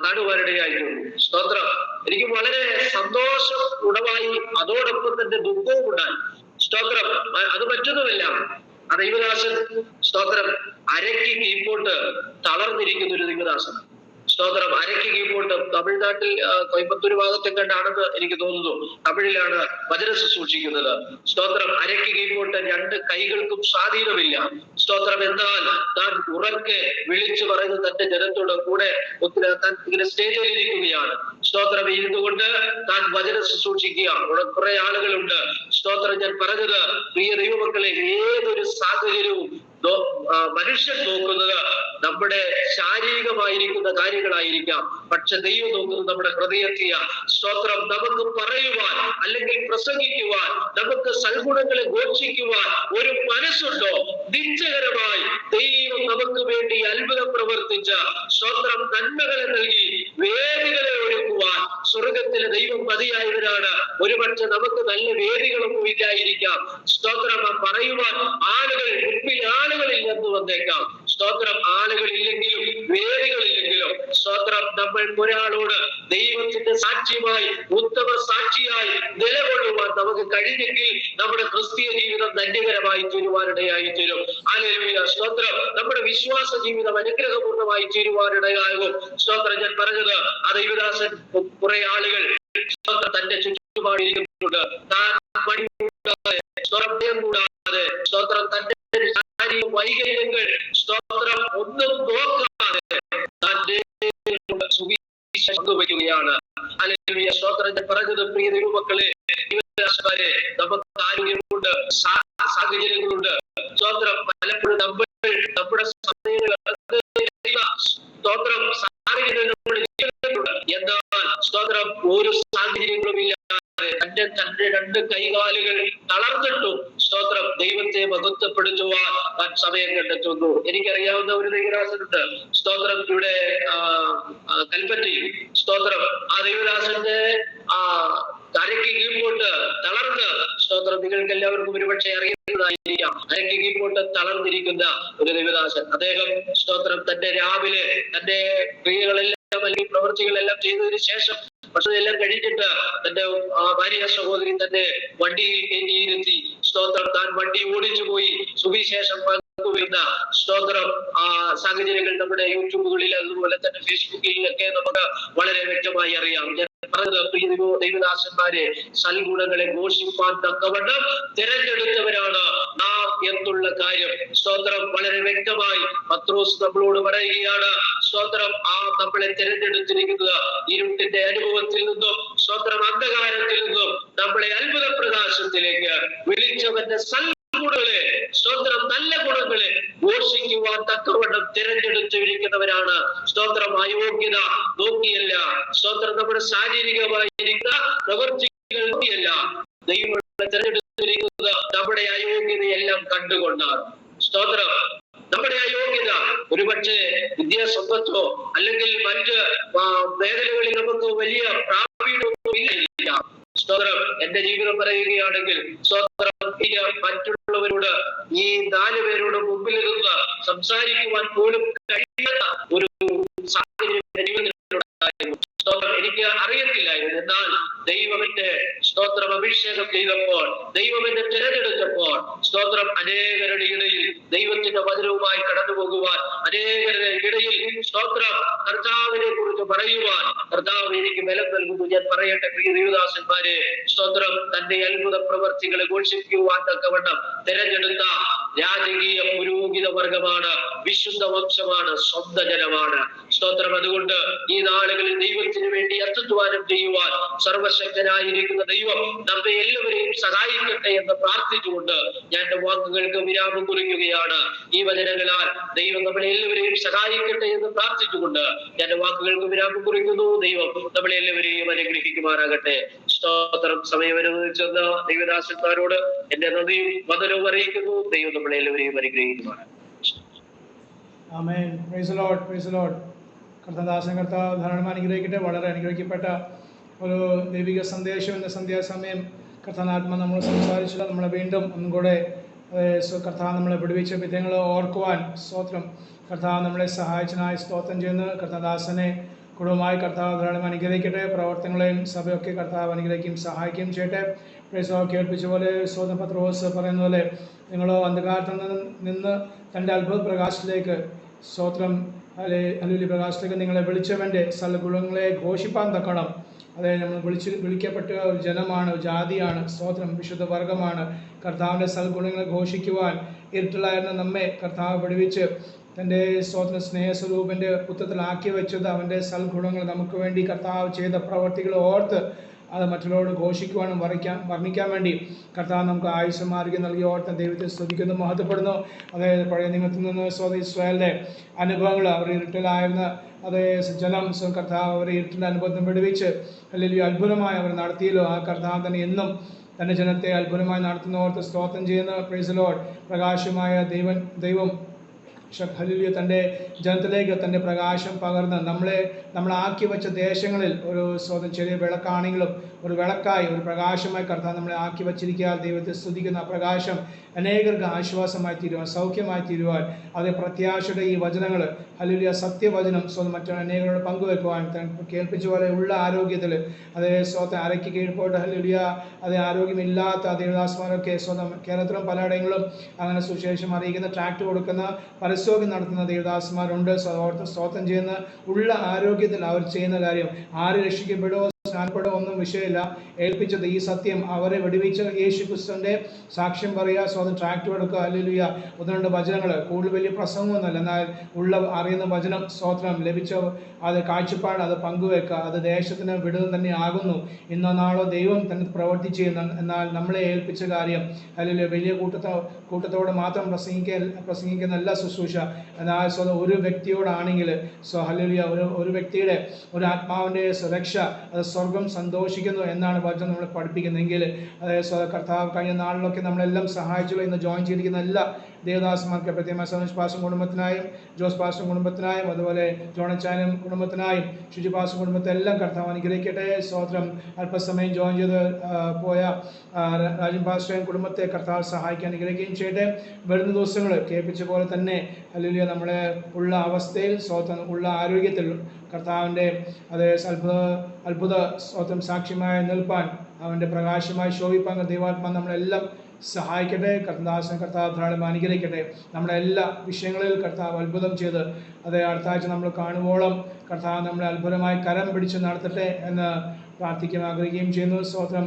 കാണുവാനിടയായിരുന്നു. സ്തോത്രം. എനിക്ക് വളരെ സന്തോഷം ഉളവായി, അതോടൊപ്പം തന്നെ ദുഃഖവും ഉണ്ടായി. സ്തോത്രം. അത് മറ്റൊന്നുമല്ല, ആ ദൈവദാസൻ സ്തോത്രം അരയ്ക്ക് കീഴ്പോട്ട് തളർന്നിരിക്കുന്ന ഒരു ദൈവദാസൻ. സ്തോത്രം. അരയ്ക്ക് കീഴ്പോട്ട് തമിഴ്നാട്ടിൽ കോയമ്പത്തൂർ ഭാഗത്തെ കണ്ടാണെന്ന് എനിക്ക് തോന്നുന്നു. തമിഴിലാണ് വചനം ശുശ്രൂഷിക്കുന്നത്. സ്തോത്രം. അരയ്ക്ക് കീഴ്പോട്ട് രണ്ട് കൈകൾക്കും സ്വാധീനമില്ല. സ്തോത്രം. എന്നാൽ താൻ ഉറക്കെ വിളിച്ചു പറയുന്നത് തന്റെ ജനത്തോട് കൂടെ താൻ ഇങ്ങനെ സ്റ്റേജിൽ ഇരിക്കുകയാണ്. സ്തോത്രം. ഇരുന്നുകൊണ്ട് താൻ വചനം ശുശ്രൂഷിക്കുക. അവിടെ കുറെ ആളുകളുണ്ട്. സ്തോത്രം. ഞാൻ പറഞ്ഞത്, പ്രിയ ദൈവമക്കളെ, ഏതൊരു സാഹചര്യവും മനുഷ്യൻ നോക്കുന്നത് നമ്മുടെ ശാരീരികമായിരിക്കുന്ന കാര്യങ്ങളായിരിക്കാം. പക്ഷെ ദൈവം നോക്കുന്നത് നമ്മുടെ ഹൃദയത്തെയ. സ്തോത്രം. നമുക്ക് പറയുവാൻ അല്ലെങ്കിൽ പ്രസംഗിക്കുവാൻ, നമുക്ക് സൽഗുണങ്ങളെ ഘോഷിക്കുവാൻ ഒരു മനസ്സുണ്ടോ? നിശ്ചയകരമായി ദൈവം നമുക്ക് വേണ്ടി അത്ഭുതം പ്രവർത്തിച്ച സ്തോത്രം നന്മകളെ നൽകി വേദികളെ ഒരുക്കുവാൻ സ്വർഗത്തിലെ ദൈവം മതിയായവരാണ്. ഒരുപക്ഷെ നമുക്ക് നല്ല വേദികളൊന്നും ഇല്ലായിരിക്കാം. സ്തോത്രം. പറയുവാൻ ആളുകൾ മുൻപിൽ ആളുകളില്ലെന്ന് വന്നേക്കാം. സ്തോത്രം. ആളുകളില്ലെങ്കിലും വേദികളില്ലെങ്കിലും സ്തോത്രം നമ്മൾ ഒരാളോട് ദൈവത്തിന്റെ സാക്ഷ്യമായി, ഉത്തമ സാക്ഷിയായി നിലകൊള്ളുവാൻ നമുക്ക് കഴിഞ്ഞെങ്കിൽ നമ്മുടെ ക്രിസ്തീയ ജീവിതം ധന്യകരമായി തീരുവാനിടയായി തീരും. ഹല്ലേലൂയ. സ്തോത്രം. നമ്മുടെ വിശ്വാസ ജീവിതം അനുഗ്രഹപൂർണ്ണമായി തീരുവാനിടയാകും. സ്തോത്രം. ഞാൻ പറഞ്ഞത്, ആ ദൈവദാസൻ കുറെ ആളുകൾ തന്റെ ചുറ്റുപാടിരിക്കുന്നുണ്ട്. താൻ കൂടാതെ സ്തോത്രം തന്റെ വൈകല്യങ്ങൾ സ്തോത്രം ഒന്നും നോക്കാതെ പങ്കുവയ്ക്കുകയാണ്. ഹല്ലേലൂയ. സ്തോത്രം. ഞാൻ പറഞ്ഞത്, പ്രിയ ദൈവമക്കളെ, നമുക്ക് ആരോഗ്യമുണ്ട്, സാഹചര്യങ്ങളുണ്ട്. സ്തോത്രം. പലപ്പോഴും നമ്മുടെ സ്തോത്രം സാഹചര്യങ്ങളുണ്ട്. എന്നാൽ സ്തോത്രം ഒരു സാഹചര്യങ്ങളും ഇല്ലാതെ തന്റെ രണ്ട് കൈകാലുകൾ തളർന്നിട്ടും സ്തോത്രം ദൈവത്തെ മഹത്വപ്പെടുത്തുവാൻ സമയം കണ്ടെത്തുന്നു. എനിക്കറിയാവുന്ന ഒരു ദൈവദാസനുണ്ട്. സ്തോത്രം. ഇവിടെ കൽപ്പറ്റയിൽ. സ്തോത്രം. ആ ദൈവദാസന്റെ അരയ്ക്ക് കീഴ്പോട്ട് തളർന്ന്, സ്തോത്രം, നിങ്ങൾക്ക് എല്ലാവർക്കും ഒരുപക്ഷെ അറിയുന്നതായിരിക്കാം, അരയ്ക്ക് കീഴ്പോട്ട് തളർന്നിരിക്കുന്ന ഒരു ദൈവദാസൻ. അദ്ദേഹം സ്തോത്രം തന്റെ രാവിലെ തന്റെ ക്രിയകളെല്ലാം അല്ലെങ്കിൽ പ്രവൃത്തികളെല്ലാം ചെയ്തതിനു ശേഷം ഭക്ഷണമെല്ലാം കഴിഞ്ഞിട്ട് തന്റെ ഭാര്യ സഹോദരി തന്നെ വണ്ടിയിൽ കയറ്റിയിരുത്തി സ്തോത്രം താൻ വണ്ടി ഓടിച്ചു പോയി സുവിശേഷം പങ്കുവയ്ക്കുന്ന സ്തോത്രം സാഹചര്യങ്ങൾ നമ്മുടെ യൂട്യൂബുകളിൽ അതുപോലെ തന്നെ ഫേസ്ബുക്കിലൊക്കെ നമുക്ക് വളരെ വ്യക്തമായി അറിയാം. പ്രിയ ദൈവദാസന്മാരെ, സൽഗുണങ്ങളെ ഘോഷിപ്പാൻ തക്കവണ്ണം തിരഞ്ഞെടുത്തവരാണ് നാം എന്നുള്ള കാര്യം സ്തോത്രം വളരെ വ്യക്തമായി പത്രോസ് നമ്മളോട് പറയുകയാണ്. സ്തോത്രം. നമ്മളെ തിരഞ്ഞെടുത്തിരിക്കുന്നത് ഇരുട്ടിന്റെ അനുഭവത്തിൽ നിന്നും സ്തോത്രം അന്ധകാരത്തിൽ നിന്നും നമ്മളെ അത്ഭുത പ്രകാശത്തിലേക്ക് വിളിച്ചവന്റെ സൽഗുണങ്ങളെ സ്തോത്രം നല്ല ഗുണങ്ങളെ ഘോഷിക്കുവാൻ തക്കവണ്ണം തിരഞ്ഞെടുത്തിരിക്കുന്നവരാണ്. സ്തോത്രം. അയോഗ്യത നോക്കിയല്ല, സ്തോത്രം നമ്മുടെ ശാരീരികമായിരിക്കുന്ന പ്രവൃത്തികൾ നോക്കിയല്ല, ദൈവം തിരഞ്ഞെടുത്തിരിക്കുന്നത് നമ്മുടെ അയോഗ്യതയെല്ലാം കണ്ടുകൊണ്ടാണ്. സ്തോത്രം. നമ്മുടെ അയോഗ്യത ഒരുപക്ഷെ വിദ്യാസമ്പത്തോ അല്ലെങ്കിൽ മറ്റ് മേഖലകളിൽ നമുക്ക് വലിയ പ്രാവീണ്യമൊന്നും ഇല്ല. സ്തോത്രം. എന്റെ ജീവിതം പറയുകയാണെങ്കിൽ സ്തോത്രം മറ്റുള്ളവരോട് ഈ 4 പേരോട് മുമ്പിൽ നിന്ന് സംസാരിക്കുവാൻ പോലും കഴിയാത്ത ഒരു സാഹചര്യം ജീവിതത്തിലുണ്ടായിരുന്നു. സ്തോത്രം. എനിക്ക് അറിയത്തില്ലായിരുന്നു. എന്നാൽ ദൈവത്തിന്റെ സ്തോത്രം അഭിഷേകം ചെയ്തപ്പോൾ, ദൈവത്തിന്റെ തിരഞ്ഞെടുത്തപ്പോൾ സ്തോത്രം അനേകരുടെ ഇടയിൽ ദൈവത്തിന്റെ വചനവുമായി കടന്നു പോകുവാൻ, അനേകരുടെ ഇടയിൽ സ്തോത്രം കർത്താവിനെ കുറിച്ച് പറയുവാൻ കർത്താവ് എനിക്ക് ബലം നൽകുന്നു. ഞാൻ പറയട്ടെ പ്രിയ ദൈവദാസന്മാരെ, സ്തോത്രം തന്റെ അത്ഭുത പ്രവർത്തികളെ ഘോഷിക്കുവാൻ തക്കവണ്ണം തിരഞ്ഞെടുത്ത രാജകീയ പുരോഹിത വർഗമാണ്, വിശുദ്ധ വംശമാണ്, സ്വന്തം ജനമാണ്. സ്തോത്രം. അതുകൊണ്ട് ഈ നാളുകളിൽ ദൈവത്തിന് വേണ്ടി അത്യുദ്ധാനം ചെയ്യുവാൻ സർവശക്തനായിരിക്കുന്ന ദൈവം നമ്മെ എല്ലാവരെയും സഹായിക്കട്ടെ എന്ന് പ്രാർത്ഥിച്ചുകൊണ്ട് ഞാൻ എന്റെ വാക്കുകൾക്ക് വിരാമം കുറിക്കുകയാണ്. ഈ വചനങ്ങളാൽ ദൈവം നമ്മളെ എല്ലാവരെയും സഹായിക്കട്ടെ എന്ന് പ്രാർത്ഥിച്ചുകൊണ്ട് ഞാൻ എന്റെ വാക്കുകൾക്ക് വിരാമം കുറിക്കുന്നു. ദൈവം നമ്മളെ എല്ലാവരെയും അനുഗ്രഹിക്കുമാറാകട്ടെ. സ്തോത്രം. സമയം അനുവദിച്ചെന്ന ദൈവദാസന്മാരോട് എന്റെ നന്ദിയും വന്ദനവും അറിയിക്കുന്നു. ദൈവം നമ്മളെ എല്ലാവരെയും അനുഗ്രഹിക്കുമാറാകട്ടെ. Amen. Praise the Lord. Praise the Lord. കർത്താദാസൻ കർത്താവ് ധാരാളം അനുഗ്രഹിക്കട്ടെ. വളരെ അനുഗ്രഹിക്കപ്പെട്ട ഒരു ദൈവിക സന്ദേശം ഇന്ന് സന്ധ്യാസമയം കർത്താനാത്മ നമ്മൾ സംസാരിച്ചില്ല. നമ്മളെ വീണ്ടും ഒന്നും കൂടെ കർത്താവ് നമ്മളെ വിടുവിച്ച വിധങ്ങൾ ഓർക്കുവാൻ സ്തോത്രം. കർത്താവ് നമ്മളെ സഹായിച്ചതിനായി സ്തോത്രം ചെയ്യുന്നു. കർത്താദാസനെ കുടുംബമായി കർത്താവ് ധാരാളം അനുഗ്രഹിക്കട്ടെ. പ്രവർത്തനങ്ങളെയും സഭയൊക്കെ കർത്താവ് അനുഗ്രഹിക്കുകയും സഹായിക്കുകയും ചെയ്യട്ടെ. പ്രേസോ കേൾപ്പിച്ച പോലെ സ്വന്തം പത്രോസ് പറയുന്ന പോലെ നിങ്ങളോ അന്ധകാരത്തിൽ നിന്ന് തൻ്റെ അത്ഭുത പ്രകാശത്തിലേക്ക് സ്തോത്രം അല്ലെ പ്രകാശത്തിലേക്ക് നിങ്ങളെ വിളിച്ചവൻ്റെ സൽഗുണങ്ങളെ ഘോഷിപ്പാൻ തക്കണം. അതെ, നമ്മൾ വിളിക്കപ്പെട്ട ഒരു ജനമാണ്, ഒരു ജാതിയാണ്, സ്തോത്രം വിശുദ്ധ വർഗമാണ്. കർത്താവിൻ്റെ സൽഗുണങ്ങളെ ഘോഷിക്കുവാൻ ഇരുട്ടിലായിരുന്ന നമ്മെ കർത്താവ് പഠിപ്പിച്ച് തൻ്റെ സ്തോത്ര സ്നേഹസ്വരൂപൻ്റെ പുത്രത്തിലാക്കി വെച്ചത് അവൻ്റെ സൽഗുണങ്ങൾ നമുക്ക് വേണ്ടി കർത്താവ് ചെയ്ത പ്രവർത്തികൾ ഓർത്ത് അത് മറ്റുള്ളവരോട് ഘോഷിക്കുവാനും വർണ്ണിക്കാൻ വേണ്ടി കർത്താവ് നമുക്ക് ആയുസ്സും ആരോഗ്യം നൽകി ഓർത്ത് ദൈവത്തെ സ്തുതിക്കുന്നു, മഹത്വപ്പെടുന്നു. അതായത് പഴയ നിയമത്തിൽ നിന്ന് ഇസ്രായേലിൻ്റെ അനുഭവങ്ങൾ, അവർ ഇരുട്ടിലായിരുന്ന അതേ ജനം കർത്താവ് അവരെ ഇരുട്ടിൻ്റെ അനുഭവത്തിന് വിടുവിച്ച് അല്ലെങ്കിൽ അത്ഭുതമായി അവർ നടത്തിയല്ലോ. ആ കർത്താവ് തന്നെ എന്നും തൻ്റെ ജനത്തെ അത്ഭുതമായി നടത്തുന്നവർക്ക് സ്തോത്രം ചെയ്യുന്ന പ്രൈസ് ദി ലോർഡ്. പ്രകാശമായ ദൈവം ഹല്ലേലൂയ തൻ്റെ ജനത്തിലേക്ക് തൻ്റെ പ്രകാശം പകർന്ന് നമ്മളാക്കി വെച്ച ദേശങ്ങളിൽ ഒരു സ്വന്തം ചെറിയ വിളക്കാണെങ്കിലും ഒരു വിളക്കായി ഒരു പ്രകാശമായി കർത്താവ് നമ്മളെ ആക്കി വച്ചിരിക്കുക. ദൈവത്തെ സ്തുതിക്കുന്ന ആ പ്രകാശം അനേകർക്ക് ആശ്വാസമായി തീരുവാൻ, സൗഖ്യമായി തീരുവാൻ, അത് പ്രത്യാശയുടെ ഈ വചനങ്ങൾ ഹല്ലേലൂയ സത്യവചനം സ്വന്തം മറ്റു അനേകരോട് പങ്കുവെക്കുവാൻ കേൾപ്പിച്ച പോലെ ഉള്ള ആരോഗ്യത്തിൽ അതേ സ്വന്തം അരയ്ക്ക് കീഴ്പോട്ട് ഹല്ലേലൂയ അതേ ആരോഗ്യമില്ലാത്ത ദേവദാസന്മാരൊക്കെ സ്വന്തം കേരളത്തിലും പലയിടങ്ങളിലും അങ്ങനെ സുവിശേഷം അറിയിക്കുന്ന ട്രാക്ട് കൊടുക്കുന്ന പരസ്യോഗ്യം നടത്തുന്ന ദേവദാസന്മാരുണ്ട്. സ്തോത്രം ചെയ്യുന്ന ഉള്ള ആരോഗ്യത്തിൽ അവർ ചെയ്യുന്ന കാര്യം ആര് രക്ഷിക്കപ്പെടുമോ സ്നാനപ്പെടോ ഒന്നും വിഷയമില്ല. ഏൽപ്പിച്ചത് ഈ സത്യം അവരെ വെടിവെച്ച യേശു ക്രിസ്തുവിൻ്റെ സാക്ഷ്യം പറയുക, സ്വന്തം ട്രാക്ട് കൊടുക്കുക. ഹല്ലേലൂയ ഒന്ന് രണ്ട് വചനങ്ങൾ, കൂടുതൽ വലിയ പ്രസംഗമൊന്നുമല്ല, എന്നാൽ ഉള്ള അറിയുന്ന വചനം സ്തോത്രം ലഭിച്ച അത് കാഴ്ചപ്പാട് അത് പങ്കുവെക്കുക. അത് ദേശത്തിന് വിടുതൽ തന്നെ ആകുന്നു. ഇന്നോ നാളോ ദൈവം തന്നെ പ്രവർത്തിച്ച് എന്നാൽ നമ്മളെ ഏൽപ്പിച്ച കാര്യം ഹല്ലേലൂയ വലിയ കൂട്ടത്തോട് മാത്രം പ്രസംഗിക്കുന്നല്ല ശുശ്രൂഷ. എന്നാൽ സ്വന്തം ഒരു വ്യക്തിയോടാണെങ്കിൽ ഹല്ലേലൂയ ഒരു വ്യക്തിയുടെ ഒരു ആത്മാവിൻ്റെ സുരക്ഷ അത് സ്വർഗം സന്തോഷിക്കുന്നു എന്നാണ് വചനം നമ്മളെ പഠിപ്പിക്കുന്നതെങ്കിൽ അതായത് കർത്താവ് കഴിഞ്ഞ നാളിലൊക്കെ നമ്മളെല്ലാം സഹായിച്ചുള്ള ഇന്ന് ജോയിൻ ചെയ്തിരിക്കുന്ന എല്ലാ ദേവദാസന്മാർക്ക് പ്രത്യേകമായി സനോജ് പാസ്റ്റർ കുടുംബത്തിനായും ജോസ് പാസ്റ്റർ കുടുംബത്തിനായും അതുപോലെ ജോണച്ചാനും കുടുംബത്തിനായും ഷിജു പാസ്റ്റർ കുടുംബത്തെല്ലാം കർത്താവ് അനുഗ്രഹിക്കട്ടെ. സ്തോത്രം. അല്പസമയം ജോയിൻ ചെയ്ത് പോയ രാജൻ പാസ്റ്ററേയും കുടുംബത്തെ കർത്താവ് സഹായിക്കാൻ അനുഗ്രഹിക്കുകയും ചെയ്യട്ടെ. വരുന്ന ദിവസങ്ങൾ കേൾപ്പിച്ച പോലെ തന്നെ ഹല്ലേലൂയ നമ്മളെ ഉള്ള അവസ്ഥയിൽ സ്തോത്രം ഉള്ള ആരോഗ്യത്തിൽ കർത്താവിൻ്റെ അതേ അത്ഭുത സ്തോത്രം സാക്ഷ്യമായി നിൽപ്പാൻ അവൻ്റെ പ്രകാശമായി ശോഭിപ്പാൻ ദൈവാത്മാ നമ്മളെല്ലാം സഹായിക്കട്ടെ. കർത്താവ് ധാരാളം അനുഗ്രഹിക്കട്ടെ. നമ്മുടെ എല്ലാ വിഷയങ്ങളിൽ കർത്താവ് അത്ഭുതം ചെയ്ത് അതേ അടുത്ത ആഴ്ച നമ്മൾ കാണുവോളം കർത്താവ് നമ്മളെ അത്ഭുതമായി കരം പിടിച്ച് നടത്തട്ടെ എന്ന് പ്രാർത്ഥിക്കാൻ ആഗ്രഹിക്കുകയും ചെയ്യുന്നു. സ്തോത്രം.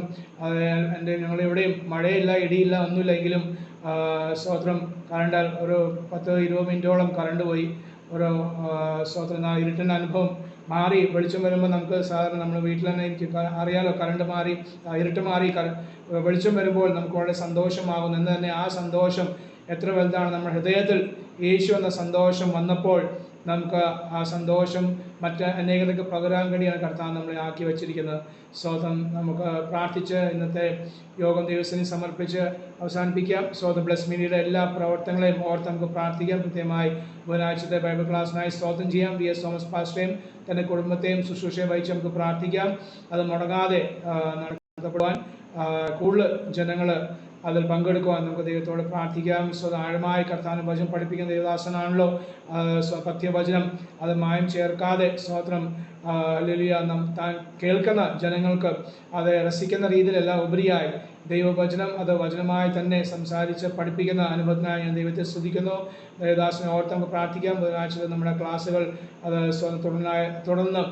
ഞങ്ങളെവിടെയും മഴയില്ല, ഇടിയില്ല, ഒന്നുമില്ല, എങ്കിലും സ്തോത്രം കറണ്ട് ഒരു 10-20 മിനിറ്റോളം കറണ്ട് പോയി. ഒരു സ്തോത്രം ഇരുട്ടിൻ്റെ അനുഭവം മാറി വെളിച്ചം വരുമ്പോൾ നമുക്ക് സാധാരണ നമ്മൾ വീട്ടിൽ തന്നെ എനിക്ക് അറിയാലോ, കറണ്ട് മാറി ഇരുട്ട് മാറി വെളിച്ചം വരുമ്പോൾ നമുക്ക് വളരെ സന്തോഷമാകുന്നു. എന്ന് തന്നെ ആ സന്തോഷം എത്ര വലുതാണ്. നമ്മുടെ ഹൃദയത്തിൽ യേശു എന്ന സന്തോഷം വന്നപ്പോൾ നമുക്ക് ആ സന്തോഷം അനേകർക്ക് പകരാൻ വേണ്ടിയാണ് കർത്താവ് നമ്മളെ ആക്കി വച്ചിരിക്കുന്നത്. സ്തോത്രം. നമുക്ക് പ്രാർത്ഥിച്ച് ഇന്നത്തെ യോഗം ദിവസത്തിന് സമർപ്പിച്ച് അവസാനിപ്പിക്കാം. സ്തോത്രം. ബ്ലസ് മീഡിയയുടെ എല്ലാ പ്രവർത്തനങ്ങളെയും ഓർത്ത് നമുക്ക് പ്രാർത്ഥിക്കാം. കൃത്യമായി ബുധനാഴ്ചത്തെ ബൈബിൾ ക്ലാസ്സിനായി സ്തോത്രം ചെയ്യാം. VS തോമസ് പാസ്റ്ററേയും തൻ്റെ കുടുംബത്തെയും ശുശ്രൂഷയെ വഹിച്ച് നമുക്ക് പ്രാർത്ഥിക്കാം. അത് മുടങ്ങാതെ നടത്തപ്പെടുവാൻ കൂടുതൽ ജനങ്ങൾ അതിൽ പങ്കെടുക്കുവാൻ നമുക്ക് ദൈവത്തോട് പ്രാർത്ഥിക്കാം. ആഴമായി കർത്താവിനെ വചനം പഠിപ്പിക്കുന്ന ദേവദാസനാണല്ലോ. പഥ്യവചനം അത് മായം ചേർക്കാതെ സ്തോത്രം ഹല്ലേലൂയ താൻ കേൾക്കുന്ന ജനങ്ങൾക്ക് അത് രസിക്കുന്ന രീതിയിലല്ല, ഉപരിയായി ദൈവവചനം അത് വചനമായി തന്നെ സംസാരിച്ച് പഠിപ്പിക്കുന്ന അനുഭവത്തിനായി ഞാൻ ദൈവത്തെ സ്തുതിക്കുന്നു. ദേവദാസനെ ഓർത്ത് നമുക്ക് പ്രാർത്ഥിക്കാം. ബുധനാഴ്ച നമ്മുടെ ക്ലാസ്സുകൾ അത് തുടർന്ന്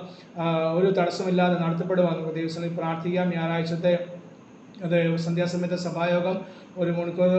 ഒരു തടസ്സമില്ലാതെ നടത്തപ്പെടുവാൻ നമുക്ക് ദൈവസന്നിധിയിൽ പ്രാർത്ഥിക്കാം. ഞായറാഴ്ചത്തെ അത് സന്ധ്യാസമയത്തെ സഭായോഗം 1 മണിക്കൂർ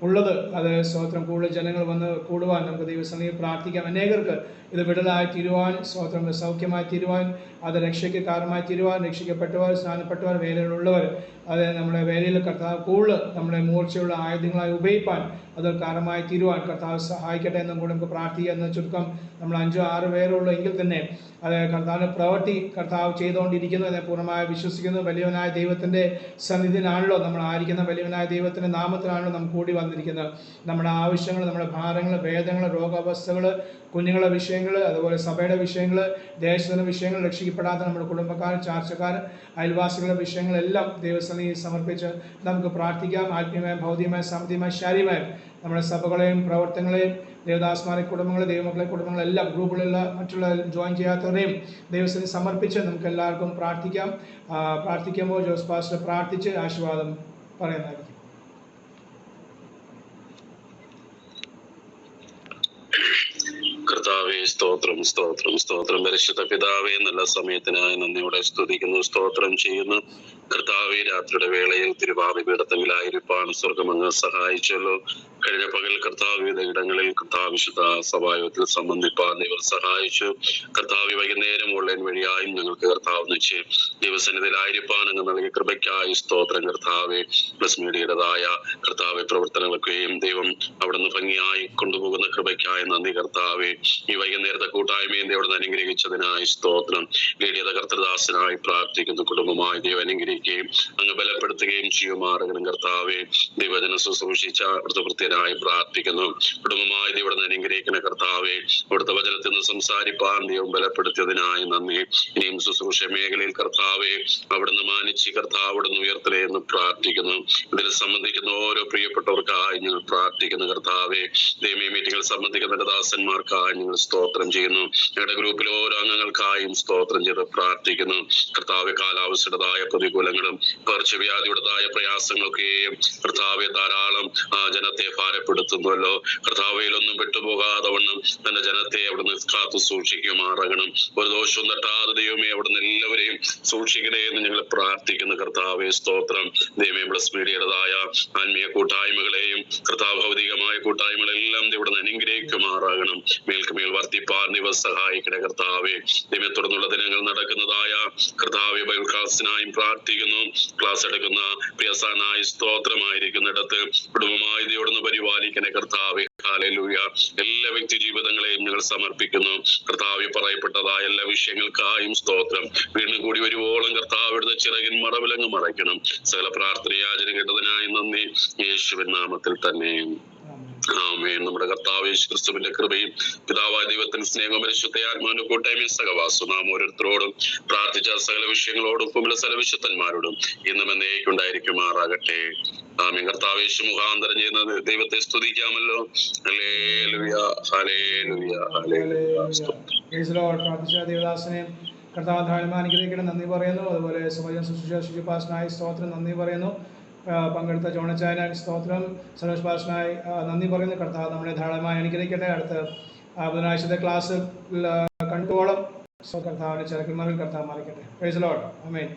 ഉള്ളത് അത് സ്തോത്രം കൂടുതൽ ജനങ്ങൾ വന്ന് കൂടുവാൻ നമുക്ക് ദൈവസന്നിധിയിൽ പ്രാർത്ഥിക്കാം. അനേകർക്ക് ഇത് വിടലായി തീരുവാൻ, സ്തോത്രം സൗഖ്യമായി തീരുവാൻ, അത് രക്ഷയ്ക്ക് കാരണമായി തീരുവാൻ, രക്ഷിക്കപ്പെട്ടവർ, സ്നാനപ്പെട്ടവർ, വേലയിലുള്ളവർ അത് നമ്മുടെ വേലയിൽ കർത്താവ് കൂടുതൽ നമ്മുടെ മൂർച്ചയുള്ള ആയുധങ്ങളായി ഉപയോഗിപ്പാൻ അത് കാരണമായി തീരുവാൻ കർത്താവ് സഹായിക്കട്ടെ എന്നും കൂടെ നമുക്ക് പ്രാർത്ഥിക്കുക. എന്ന ചുരുക്കം നമ്മൾ 5-6 പേരുള്ളൂ എങ്കിൽ തന്നെ അത് കർത്താവിൻ്റെ പ്രവൃത്തി കർത്താവ് ചെയ്തുകൊണ്ടിരിക്കുന്നു എന്ന് പൂർണ്ണമായി വിശ്വസിക്കുന്നു. വലിയവനായ ദൈവത്തിൻ്റെ സന്നിധിയിലാണല്ലോ നമ്മൾ ആയിരിക്കുന്ന, വലിയവനായ ദൈവത്തിൻ്റെ നാമത്തിലാണല്ലോ നാം കൂടി വന്നിരിക്കുന്നത്. നമ്മുടെ ആവശ്യങ്ങൾ, നമ്മുടെ ഭാരങ്ങൾ, വേദനകൾ, രോഗാവസ്ഥകൾ, കുഞ്ഞുങ്ങളുടെ വിഷയങ്ങൾ, അതുപോലെ സഭയുടെ വിഷയങ്ങൾ, ദേശത്തിൻ്റെ വിഷയങ്ങൾ, രക്ഷിക്കപ്പെടാത്ത നമ്മുടെ കുടുംബക്കാർ, ചാർച്ചക്കാർ, അയൽവാസികളുടെ വിഷയങ്ങളെല്ലാം ദൈവസന്നിധിയിൽ സമർപ്പിച്ച് നമുക്ക് പ്രാർത്ഥിക്കാം. ആത്മീയമായും ഭൗതികമായും സാമ്പത്തികമായും ശാരീരികമായും നമ്മുടെ സഭകളെയും പ്രവർത്തനങ്ങളെയും ദേവദാസ്മാരെ കുടുംബങ്ങളെ ദൈവമക്കളെ കുടുംബങ്ങളെല്ലാം ഗ്രൂപ്പുകളിലുള്ള മറ്റുള്ള ജോയിൻ ചെയ്യാത്തവരെയും ദൈവത്തിന് സമർപ്പിച്ച് നമുക്ക് എല്ലാവർക്കും പ്രാർത്ഥിക്കാം. പ്രാർത്ഥിക്കുമ്പോൾ ജോസ് പാസ്റ്റർ പ്രാർത്ഥിച്ച് ആശീർവാദം പറയുന്നതായിരിക്കും. കർത്താവേ, സ്തോത്രം സ്തോത്രം സ്തോത്രം. പരിശുദ്ധ പിതാവേ, നല്ല സമയത്തിനായി നന്ദിയോടെ സ്തുതിക്കുന്നു, സ്തോത്രം ചെയ്യുന്നു. കർത്താവേ, രാത്രിയുടെ വേളയിൽ തിരുവാതിപീഠത്തിലായിരിക്കാൻ സ്വർഗമങ്ങ് സഹായിച്ചല്ലോ. കഴിഞ്ഞ പകൽ കർത്താവ് വിവിധ ഇടങ്ങളിൽ കർത്താവ് വിശുദ്ധ സഭായോഗത്തിൽ സംബന്ധിപ്പാൻ ഇവർ സഹായിച്ചു. കർത്താവ് വൈകുന്നേരം ഓൺലൈൻ വഴിയായും ഞങ്ങൾക്ക് കർത്താവ് നിശ്ചയ ദിവസനിധിയിലായിരിക്കാൻ അങ്ങ് നൽകിയ കൃപയ്ക്കായി സ്തോത്രം. കർത്താവെ, പ്ലസ് മീഡിയയുടേതായ കർത്താവ് പ്രവർത്തനങ്ങളൊക്കെയും ദൈവം അവിടുന്ന് ഭംഗിയായി കൊണ്ടുപോകുന്ന കൃപയ്ക്കായി നന്ദി. കർത്താവെ, ഈ വൈകുന്നേരത്തെ കൂട്ടായ്മയെ അവിടുന്ന് അനുഗ്രഹിച്ചതിനായി സ്തോത്രം. ലീഡിയത കർത്തൃദാസനായി പ്രാർത്ഥിക്കുന്നു. കുടുംബമായി ദൈവം അനുഗ്രഹിക്കുകയും അങ്ങ് ബലപ്പെടുത്തുകയും ചെയ്യുമാറുകയും കർത്താവെ, ദൈവജന ശുശ്രൂഷിച്ച അവിടുത്തെ വൃത്തിയനായി പ്രാർത്ഥിക്കുന്നു. കുടുംബമായി ദൈവം അനുഗ്രഹിക്കുന്ന കർത്താവെ, അവിടുത്തെ വചനത്തിൽ നിന്ന് സംസാരിപ്പാൻ ദൈവം ബലപ്പെടുത്തിയതിനായി നന്ദി. ഇനിയും ശുശ്രൂഷ മേഖലയിൽ കർത്താവെ അവിടുന്ന് മാനിച്ച് കർത്താവ് അവിടുന്ന് ഉയർത്തലേ എന്ന് പ്രാർത്ഥിക്കുന്നു. ഇതിൽ സംബന്ധിക്കുന്ന ഓരോ പ്രിയപ്പെട്ടവർക്കായി ഞങ്ങൾ പ്രാർത്ഥിക്കുന്നു. കർത്താവെ, ദൈവമേ, മീറ്റിംഗിൽ സംബന്ധിക്കുന്ന ദാസന്മാർക്കായി ഞങ്ങൾ സ്തോത്രം ചെയ്യുന്നു. ഞങ്ങളുടെ ഗ്രൂപ്പിലെ ഓരോ അംഗങ്ങൾക്കായും സ്തോത്രം ചെയ്ത് പ്രാർത്ഥിക്കുന്നു. കർത്താവെ, കാലാവസ്ഥയുടേതായ പ്രതികൂലങ്ങളും പകർച്ചവ്യാധിയുടേതായ പ്രയാസങ്ങളൊക്കെയും കർത്താവെ ധാരാളം ജനത്തെ ഭാരപ്പെടുത്തുന്നുവല്ലോ. കർത്താവയിലൊന്നും വിട്ടുപോകാതെ വണ്ണം തന്റെ ജനത്തെ അവിടുന്ന് കാത്തു സൂക്ഷിക്കുമാറാകണം. ഒരു ദോഷവും തട്ടാതെ ദൈവമേ അവിടുന്ന് എല്ലാവരെയും സൂക്ഷിക്കണേ എന്ന് ഞങ്ങൾ പ്രാർത്ഥിക്കുന്നു. കർത്താവെ, സ്തോത്രം. ദൈവമേ, പ്ലസ് മീഡിയയുടേതായ ആത്മീയ കൂട്ടായ്മകളെയും കർത്താവ് ഭൗതികമായ കൂട്ടായ്മകളെല്ലാം ഇവിടുന്ന് അനുഗ്രഹിക്കുമാറാകണം. മേൽക്കുമേൽ വർദ്ധിപ്പാൻ ദൈവം സഹായിക്കണേ. കർത്താവെ, ദൈവമേ, തുടർന്നുള്ള ദിനങ്ങൾ നടക്കുന്നതായ കർത്താവെ ബൈബിൾ ക്ലാസ്സിനായും പ്രാർത്ഥിക്കുന്നു. ക്ലാസ് എടുക്കുന്ന പ്രിയസാനായി സ്തോത്രമായിരിക്കുന്നിടത്ത് കുടുംബമായി ദൈവം പരിപാലിക്കണേ. കർത്താവെ, ഹല്ലേലൂയ. എല്ലാ വ്യക്തി ജീവിതങ്ങളെയും ഞങ്ങൾ സമർപ്പിക്കുന്നു. കർത്താവെ, പറയപ്പെട്ടതായ എല്ലാ വിഷയങ്ങൾക്കായും സ്തോത്രം. വീണ്ടും കൂടി വരുവോളം കർത്താവ് ഇവിടുത്തെ ചിറകിൻ മറവിലങ്ങ് മറയ്ക്കണം. സകല പ്രാർത്ഥന യാചന കേട്ടതിനായി നന്ദി, യേശുവിൻ നാമത്തിൽ തന്നെ ആമേൻ. നമ്മുടെ കർത്താവ് യേശു ക്രിസ്തുവിന്റെ കൃപയും പിതാവായ ദൈവത്തിന്റെ സ്നേഹവും പരിശുദ്ധയാത്മാവിന്റെ കൂട്ടായ്മയും സഹവാസവും നാം ഓരോരുത്തരോടും പ്രാർത്ഥിച്ച സകല വിഷയങ്ങളോടും ഭൂമിയിലെ സകല വിശുദ്ധന്മാരോടും ഇന്നും എന്നേക്കുണ്ടായിരിക്കുമാറാകട്ടെ. ആമേൻ. കർത്താവ് യേശു മുഖാന്തരം ചെയ്യുന്ന ദൈവത്തെ സ്തുതിക്കാമല്ലോ. Hallelujah, hallelujah, hallelujah. പ്രാർത്ഥിച്ച ദേവദാസനെ കർത്താവ് ധാരാളം അനുഗ്രഹിക്കണം, നന്ദി പറയുന്നു. അതുപോലെ സുഭജൻ ശുശ്രൂഷ പാസ്റ്ററിനായി സ്തോത്രം, നന്ദി പറയുന്നു. പങ്കെടുത്ത ജോണച്ചായനായി സ്തോത്രം, സനോജ് പാസ്റ്ററിനായി നന്ദി പറയുന്നു. കർത്താവ് നമ്മളെ ധാരാളമായി അനുഗ്രഹിക്കട്ടെ. അടുത്ത ബുധനാഴ്ചത്തെ ക്ലാസ് കണ്ടുപോളം കർത്താവിന്റെ ചിറകിന്മറിൽ കർത്താവ് മറിക്കട്ടെ. Praise the Lord. ആമേൻ.